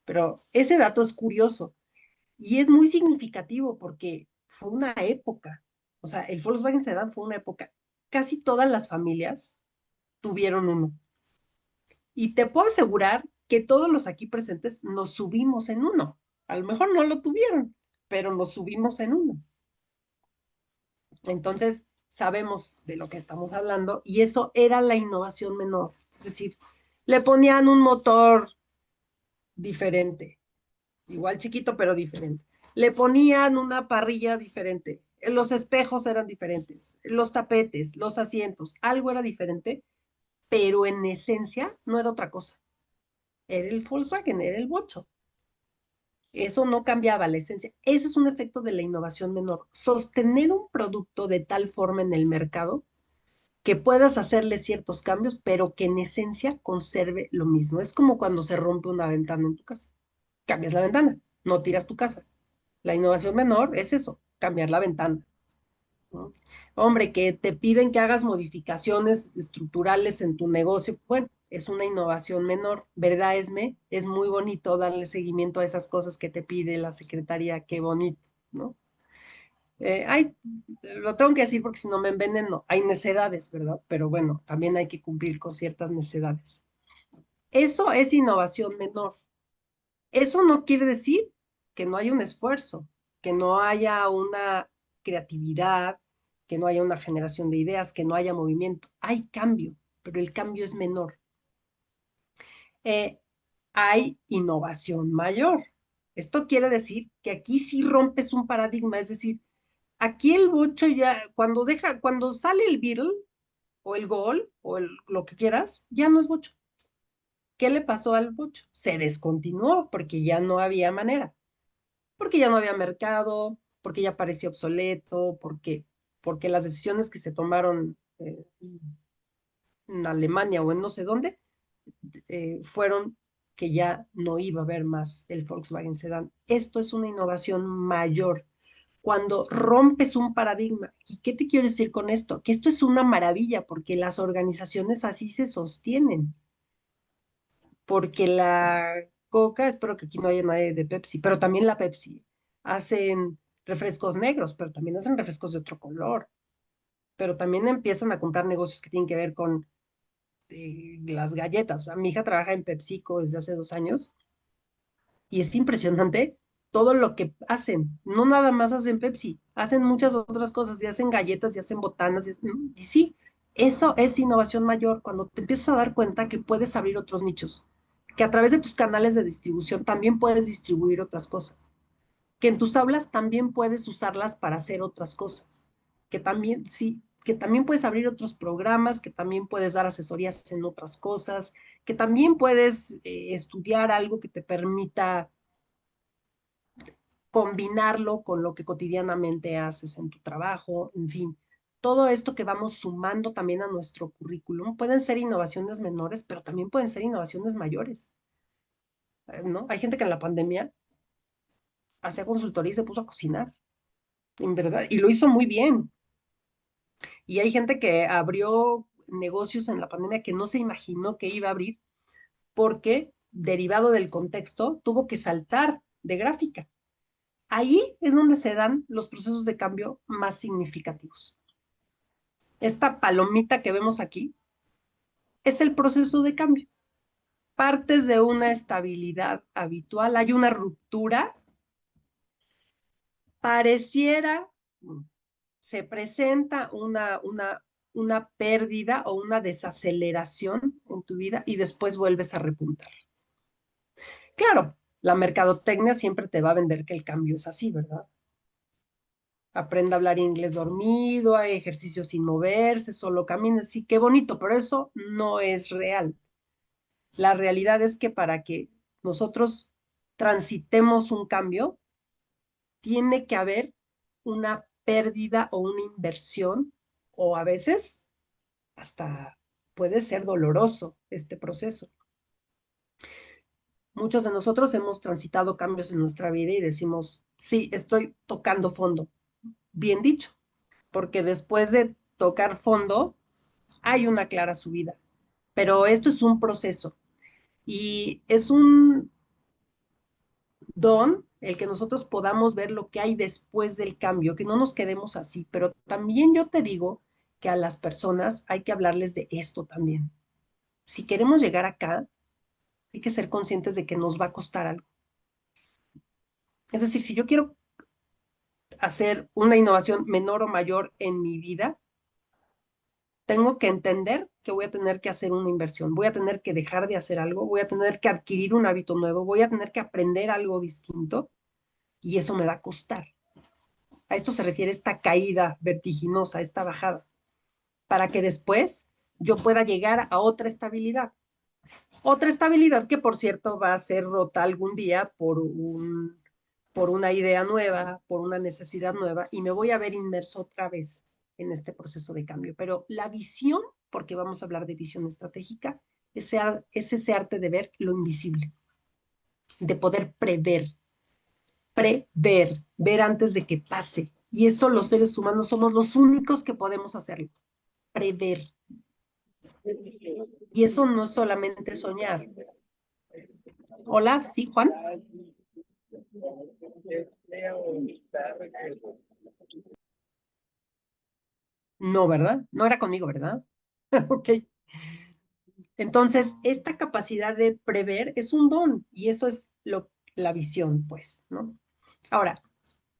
Pero ese dato es curioso y es muy significativo porque fue una época. O sea, el Volkswagen Sedán fue una época. Casi todas las familias tuvieron uno. Y te puedo asegurar que todos los aquí presentes nos subimos en uno. A lo mejor no lo tuvieron, pero nos subimos en uno. Entonces, sabemos de lo que estamos hablando y eso era la innovación menor. Es decir, le ponían un motor diferente, igual chiquito, pero diferente. Le ponían una parrilla diferente. Los espejos eran diferentes, los tapetes, los asientos, algo era diferente, pero en esencia no era otra cosa. Era el Volkswagen, era el bocho. Eso no cambiaba la esencia. Ese es un efecto de la innovación menor. Sostener un producto de tal forma en el mercado que puedas hacerle ciertos cambios, pero que en esencia conserve lo mismo. Es como cuando se rompe una ventana en tu casa. Cambias la ventana, no tiras tu casa. La innovación menor es eso, cambiar la ventana. ¿no? Hombre, que te piden que hagas modificaciones estructurales en tu negocio, bueno, es una innovación menor, ¿verdad, Esme? Es muy bonito darle seguimiento a esas cosas que te pide la secretaría, qué bonito, ¿no? Lo tengo que decir porque si no me enveneno, hay necedades, ¿verdad? Pero bueno, también hay que cumplir con ciertas necedades. Eso es innovación menor. Eso no quiere decir que no haya un esfuerzo, que no haya una creatividad, que no haya una generación de ideas, que no haya movimiento. Hay cambio, pero el cambio es menor. Hay innovación mayor. Esto quiere decir que aquí sí rompes un paradigma, es decir, aquí el bocho ya, cuando sale el Beatle, o el gol, o lo que quieras, ya no es bocho. ¿Qué le pasó al bocho? Se descontinuó porque ya no había manera, porque ya no había mercado, porque ya parecía obsoleto, porque las decisiones que se tomaron en Alemania o en no sé dónde fueron que ya no iba a haber más el Volkswagen Sedán. Esto es una innovación mayor. Cuando rompes un paradigma, ¿y qué te quiero decir con esto? Que esto es una maravilla porque las organizaciones así se sostienen. Porque la Coca, espero que aquí no haya nadie de Pepsi, pero también la Pepsi, hacen refrescos negros, pero también hacen refrescos de otro color, pero también empiezan a comprar negocios que tienen que ver con las galletas. O sea, mi hija trabaja en PepsiCo desde hace 2 años y es impresionante todo lo que hacen. No nada más hacen Pepsi, hacen muchas otras cosas, y hacen galletas, y hacen botanas, y sí, eso es innovación mayor, cuando te empiezas a dar cuenta que puedes abrir otros nichos, que a través de tus canales de distribución también puedes distribuir otras cosas, que en tus aulas también puedes usarlas para hacer otras cosas, que también, sí, que también puedes abrir otros programas, que también puedes dar asesorías en otras cosas, que también puedes estudiar algo que te permita combinarlo con lo que cotidianamente haces en tu trabajo, en fin. Todo esto que vamos sumando también a nuestro currículum pueden ser innovaciones menores, pero también pueden ser innovaciones mayores, ¿no? Hay gente que en la pandemia hacía consultoría y se puso a cocinar, en verdad, y lo hizo muy bien. Y hay gente que abrió negocios en la pandemia que no se imaginó que iba a abrir porque, derivado del contexto, tuvo que saltar de gráfica. Ahí es donde se dan los procesos de cambio más significativos. Esta palomita que vemos aquí es el proceso de cambio. Partes de una estabilidad habitual, hay una ruptura, pareciera, se presenta una pérdida o una desaceleración en tu vida y después vuelves a repuntar. Claro, la mercadotecnia siempre te va a vender que el cambio es así, ¿verdad? Aprenda a hablar inglés dormido, hay ejercicios sin moverse, solo camina, sí, qué bonito, pero eso no es real. La realidad es que para que nosotros transitemos un cambio, tiene que haber una pérdida o una inversión, o a veces hasta puede ser doloroso este proceso. Muchos de nosotros hemos transitado cambios en nuestra vida y decimos, sí, estoy tocando fondo. Bien dicho, porque después de tocar fondo hay una clara subida. Pero esto es un proceso y es un don el que nosotros podamos ver lo que hay después del cambio, que no nos quedemos así. Pero también yo te digo que a las personas hay que hablarles de esto también. Si queremos llegar acá, hay que ser conscientes de que nos va a costar algo. Es decir, si yo quiero hacer una innovación menor o mayor en mi vida, tengo que entender que voy a tener que hacer una inversión, voy a tener que dejar de hacer algo, voy a tener que adquirir un hábito nuevo, voy a tener que aprender algo distinto y eso me va a costar. A esto se refiere esta caída vertiginosa, esta bajada, para que después yo pueda llegar a otra estabilidad. Otra estabilidad que, por cierto, va a ser rota algún día por una idea nueva, por una necesidad nueva, y me voy a ver inmerso otra vez en este proceso de cambio. Pero la visión, porque vamos a hablar de visión estratégica, es ese arte de ver lo invisible, de poder ver antes de que pase Y eso los seres humanos somos los únicos que podemos hacerlo, prever. Y eso no es solamente soñar. Hola, ¿sí, Juan? No, ¿verdad? No era conmigo, ¿verdad? Ok. Entonces, esta capacidad de prever es un don y eso es la visión, pues, ¿no? Ahora,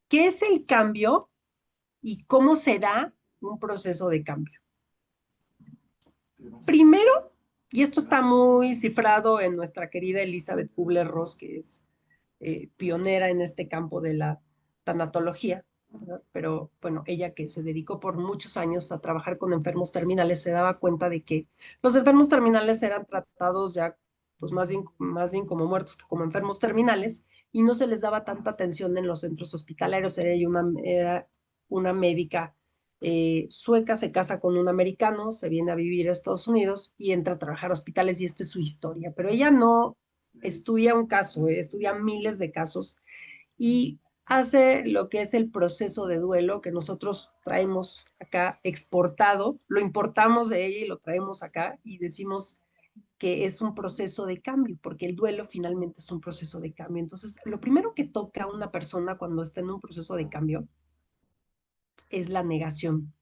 ¿qué es el cambio y cómo se da un proceso de cambio? Primero, y esto está muy cifrado en nuestra querida Elizabeth Kubler-Ross, que es pionera en este campo de la tanatología, ¿verdad? Pero bueno, ella que se dedicó por muchos años a trabajar con enfermos terminales, se daba cuenta de que los enfermos terminales eran tratados ya, pues más bien como muertos que como enfermos terminales, y no se les daba tanta atención en los centros hospitalarios. Era una médica sueca, se casa con un americano, se viene a vivir a Estados Unidos y entra a trabajar a hospitales y esta es su historia, pero ella no estudia un caso, estudia miles de casos y hace lo que es el proceso de duelo que nosotros traemos acá exportado, lo importamos de ella y lo traemos acá y decimos que es un proceso de cambio, porque el duelo finalmente es un proceso de cambio. Entonces, lo primero que toca a una persona cuando está en un proceso de cambio es la negación.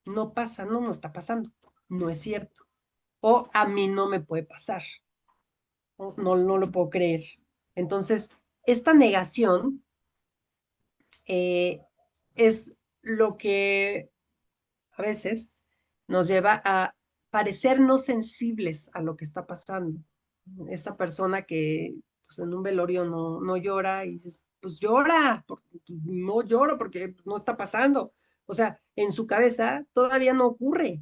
No pasa, no, no está pasando, no es cierto. O a mí no me puede pasar, no lo puedo creer. Entonces, esta negación es lo que a veces nos lleva a parecernos sensibles a lo que está pasando. Esta persona que pues, en un velorio no llora y dices, pues llora, no lloro porque no está pasando. O sea, en su cabeza todavía no ocurre,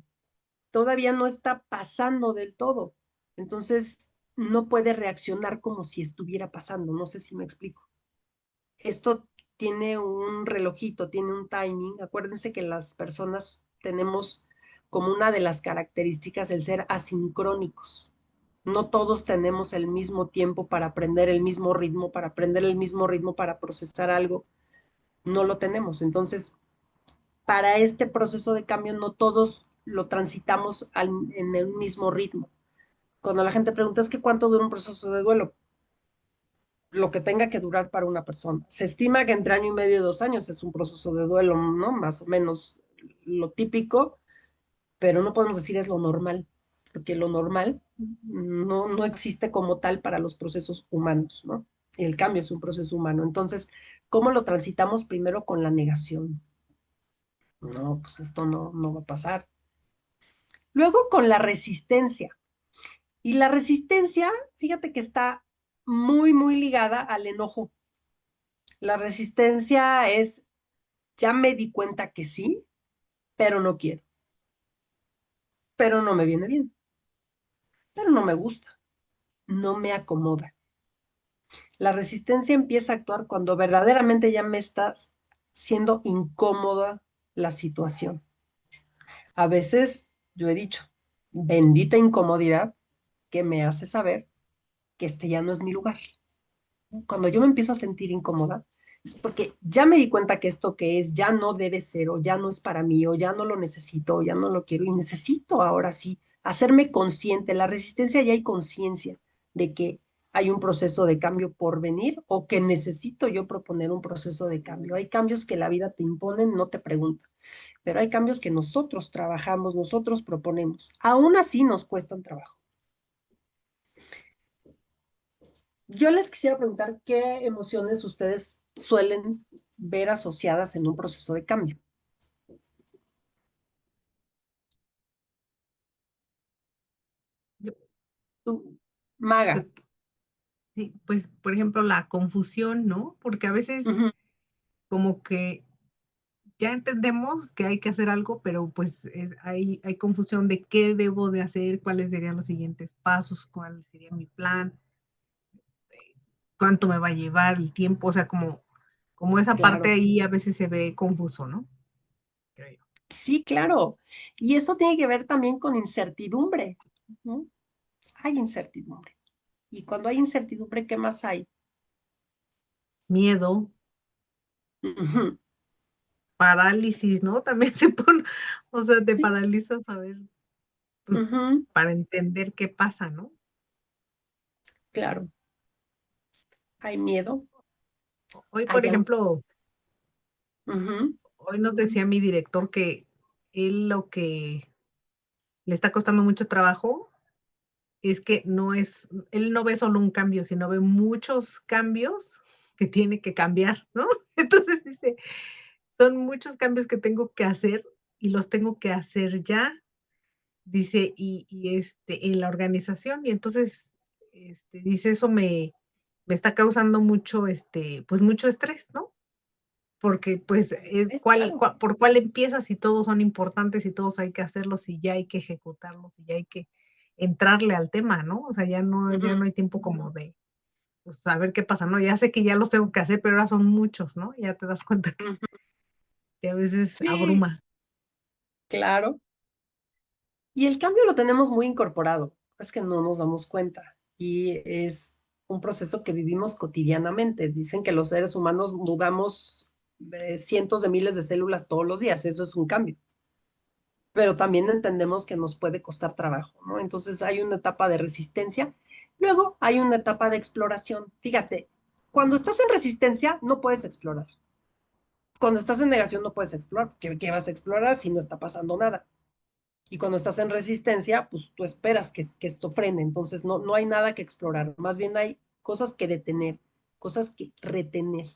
todavía no está pasando del todo. Entonces, no puede reaccionar como si estuviera pasando. No sé si me explico. Esto tiene un relojito, tiene un timing. Acuérdense que las personas tenemos como una de las características el ser asincrónicos. No todos tenemos el mismo tiempo para aprender el mismo ritmo, para aprender el mismo ritmo, para procesar algo. No lo tenemos. Entonces, para este proceso de cambio, no todos lo transitamos en el mismo ritmo. Cuando la gente pregunta, es que ¿cuánto dura un proceso de duelo? Lo que tenga que durar para una persona. Se estima que entre año y medio y 2 años es un proceso de duelo, ¿no? Más o menos lo típico, pero no podemos decir es lo normal, porque lo normal no existe como tal para los procesos humanos, ¿no? Y el cambio es un proceso humano. Entonces, ¿cómo lo transitamos? Primero con la negación. No, pues esto no va a pasar. Luego con la resistencia. Y la resistencia, fíjate que está muy ligada al enojo. La resistencia es, ya me di cuenta que sí, pero no quiero, pero no me viene bien, pero no me gusta, no me acomoda. La resistencia empieza a actuar cuando verdaderamente ya me está siendo incómoda la situación. A veces yo he dicho, bendita incomodidad que me hace saber que este ya no es mi lugar. Cuando yo me empiezo a sentir incómoda, es porque ya me di cuenta que esto que es ya no debe ser, o ya no es para mí, o ya no lo necesito, o ya no lo quiero, y necesito ahora sí hacerme consciente. La resistencia ya hay conciencia de que hay un proceso de cambio por venir, o que necesito yo proponer un proceso de cambio. Hay cambios que la vida te impone, no te pregunta, pero hay cambios que nosotros trabajamos, nosotros proponemos. Aún así nos cuestan trabajo. Yo les quisiera preguntar qué emociones ustedes suelen ver asociadas en un proceso de cambio. Yo- Tú, Maga. Sí, pues, por ejemplo, la confusión, ¿no? Porque a veces Ujú, como que ya entendemos que hay que hacer algo, pero pues hay confusión de qué debo de hacer, cuáles serían los siguientes pasos, cuál sería mi plan, cuánto me va a llevar el tiempo, o sea, como esa parte claro. ahí a veces se ve confuso, ¿no? Creo yo. Sí, claro. Y eso tiene que ver también con incertidumbre. Ujú. Hay incertidumbre. Y cuando hay incertidumbre, ¿qué más hay? Miedo, Ujú. parálisis, ¿no? También se pone, o sea, te paralizas a ver, pues, Ujú, para entender qué pasa, ¿no? claro, hay miedo, Hoy, por hay ejemplo, ujú, hoy nos decía mi director que él lo que le está costando mucho trabajo es que él no ve solo un cambio, sino ve muchos cambios que tiene que cambiar, ¿no? Entonces dice, son muchos cambios que tengo que hacer y los tengo que hacer ya, dice, en la organización. Y entonces, dice, eso me está causando mucho, pues, mucho estrés, ¿no? Porque, pues, es claro. ¿por cuál empiezas si todos son importantes y todos hay que hacerlos y ya hay que ejecutarlos y ya hay que entrarle al tema, ¿no? O sea, ya Ujú, no hay tiempo como de, pues, a ver qué pasa, ¿no? Ya sé que ya los tengo que hacer, pero ahora son muchos, ¿no? Ya te das cuenta ujú. que a veces Sí, abruma. claro. Y el cambio lo tenemos muy incorporado, es que no nos damos cuenta y es un proceso que vivimos cotidianamente. Dicen que los seres humanos mudamos cientos de miles de células todos los días, eso es un cambio, pero también entendemos que nos puede costar trabajo, ¿no? Entonces hay una etapa de resistencia, luego hay una etapa de exploración. Fíjate, cuando estás en resistencia no puedes explorar. Cuando estás en negación no puedes explorar, porque ¿qué vas a explorar si no está pasando nada? Y cuando estás en resistencia, pues tú esperas que esto frene, entonces no hay nada que explorar, más bien hay cosas que detener, cosas que retener.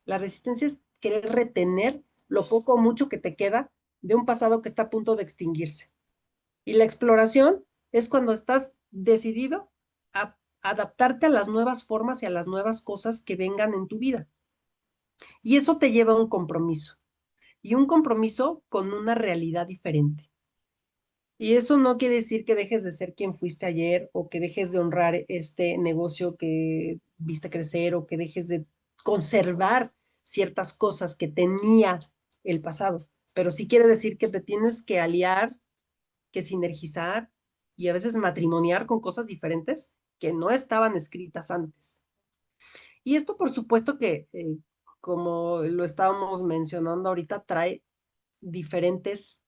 La resistencia es querer retener lo poco o mucho que te queda de un pasado que está a punto de extinguirse. Y la exploración es cuando estás decidido a adaptarte a las nuevas formas y a las nuevas cosas que vengan en tu vida. Y eso te lleva a un compromiso, y un compromiso con una realidad diferente. Y eso no quiere decir que dejes de ser quien fuiste ayer o que dejes de honrar este negocio que viste crecer o que dejes de conservar ciertas cosas que tenía el pasado. Pero sí quiere decir que te tienes que aliar, que sinergizar y a veces matrimoniar con cosas diferentes que no estaban escritas antes. Y esto, por supuesto que, como lo estábamos mencionando ahorita, trae diferentes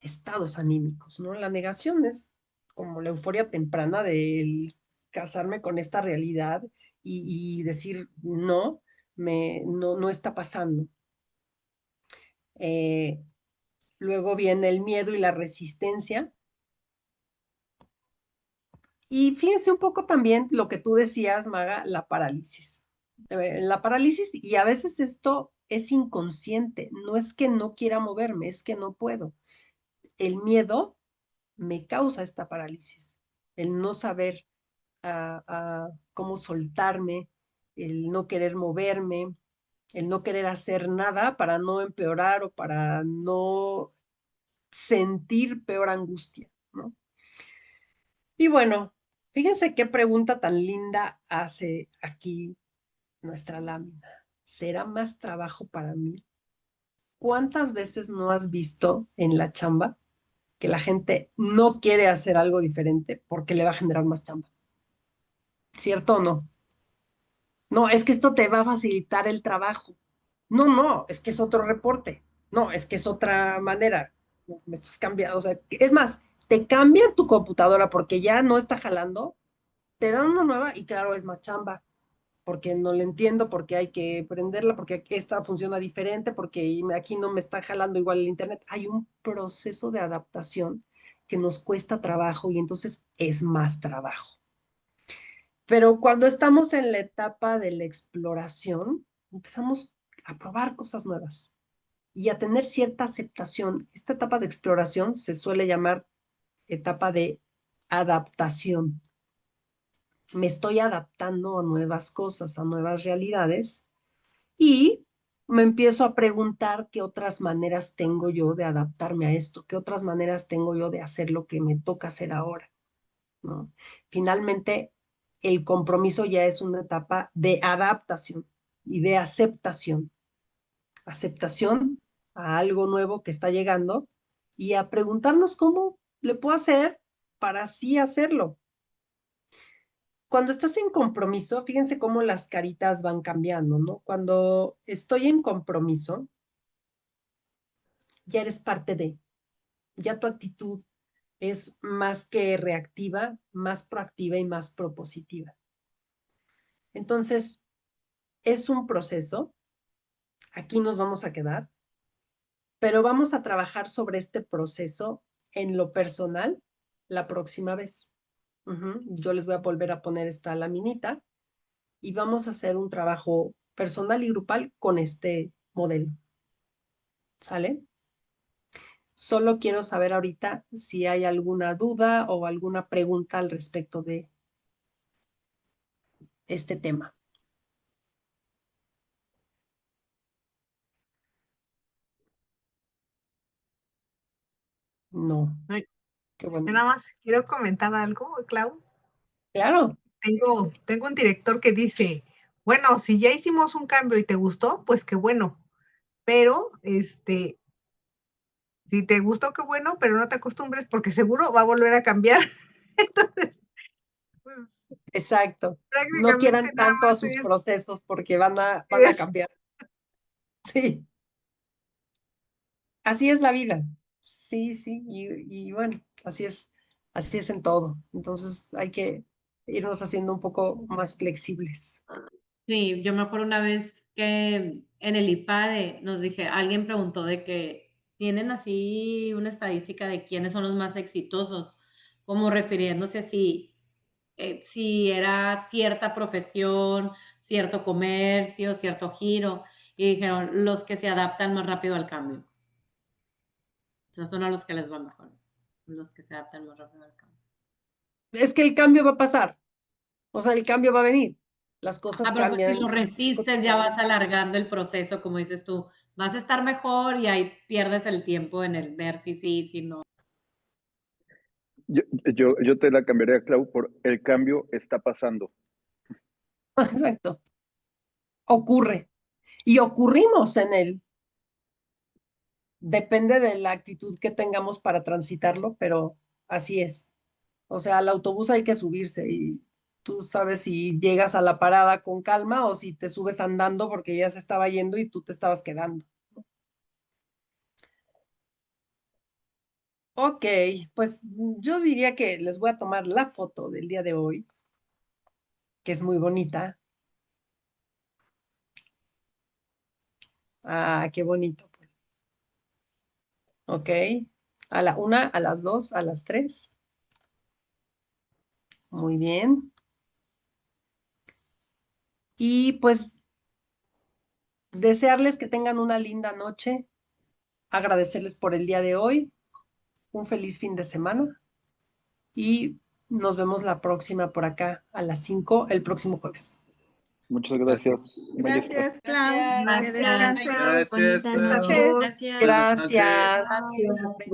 estados anímicos, ¿no? La negación es como la euforia temprana del casarme con esta realidad y decir no, no está pasando. Eh, Luego viene el miedo y la resistencia. Y fíjense un poco también lo que tú decías, Maga, la parálisis. La parálisis, y a veces esto es inconsciente, no es que no quiera moverme, es que no puedo. El miedo me causa esta parálisis, el no saber cómo soltarme, el no querer moverme, el no querer hacer nada para no empeorar o para no sentir peor angustia, ¿no? Y bueno, fíjense qué pregunta tan linda hace aquí nuestra lámina. ¿Será más trabajo para mí? ¿Cuántas veces no has visto en la chamba que la gente no quiere hacer algo diferente porque le va a generar más chamba? ¿Cierto o no? No, es que esto te va a facilitar el trabajo. No, es que es otro reporte. No, es que es otra manera. No, me estás cambiando. O sea, es más, te cambian tu computadora porque ya no está jalando, te dan una nueva y claro, es más chamba, porque no le entiendo, porque hay que prenderla, porque esta funciona diferente, porque aquí no me está jalando igual el internet. Hay un proceso de adaptación que nos cuesta trabajo y entonces es más trabajo. Pero cuando estamos en la etapa de la exploración, empezamos a probar cosas nuevas y a tener cierta aceptación. Esta etapa de exploración se suele llamar etapa de adaptación. Me estoy adaptando a nuevas cosas, a nuevas realidades y me empiezo a preguntar qué otras maneras tengo yo de adaptarme a esto, qué otras maneras tengo yo de hacer lo que me toca hacer ahora, ¿no? Finalmente, el compromiso ya es una etapa de adaptación y de aceptación. Aceptación a algo nuevo que está llegando y a preguntarnos cómo le puedo hacer para así hacerlo. Cuando estás en compromiso, fíjense cómo las caritas van cambiando, ¿no? Cuando estoy en compromiso, ya eres parte de, ya tu actitud es más que reactiva, más proactiva y más propositiva. Entonces, es un proceso, aquí nos vamos a quedar, pero vamos a trabajar sobre este proceso en lo personal la próxima vez. Yo les voy a volver a poner esta laminita y vamos a hacer un trabajo personal y grupal con este modelo. ¿Sale? Solo quiero saber ahorita si hay alguna duda o alguna pregunta al respecto de este tema. No. Ay, Qué yo bueno. nada más quiero comentar algo, Clau. Claro. Tengo un director que dice, bueno, si ya hicimos un cambio y te gustó, pues qué bueno. Pero, si te gustó, qué bueno, pero no te acostumbres porque seguro va a volver a cambiar. Entonces, pues Exacto. No prácticamente quieran nada tanto a más sus es, procesos porque van a es- cambiar. Sí. Así es la vida. Sí, sí. Y bueno, así es en todo. Entonces hay que irnos haciendo un poco más flexibles. Sí, yo me acuerdo una vez que en el IPADE nos dije, alguien preguntó de que tienen así una estadística de quiénes son los más exitosos, como refiriéndose a si era cierta profesión, cierto comercio, cierto giro, y dijeron los que se adaptan más rápido al cambio. O sea, son a los que les va mejor, los que se adaptan más rápido al cambio. Es que el cambio va a pasar. O sea, el cambio va a venir. Las cosas Pero pues si cambian. lo resistes, ya vas alargando el proceso, como dices tú, vas a estar mejor y ahí pierdes el tiempo en el ver si sí, si no. Yo te la cambiaría, Clau, por el cambio está pasando. Exacto. Ocurre. Y ocurrimos en él. Depende de la actitud que tengamos para transitarlo, pero así es. O sea, al autobús hay que subirse y tú sabes si llegas a la parada con calma o si te subes andando porque ya se estaba yendo y tú te estabas quedando. Ok, pues yo diría que les voy a tomar la foto del día de hoy, que es muy bonita. Ah, qué bonito. Ok, a la 1, a las 2, a las 3. Muy bien. Y pues desearles que tengan una linda noche, agradecerles por el día de hoy, un feliz fin de semana y nos vemos la próxima por acá a las 5 el próximo jueves. Muchas gracias. Gracias. Gracias, Clau. Que Gracias. descanses. Gracias, Bonita Clau. noche. noches. Gracias. Buenas noches. Gracias. Gracias.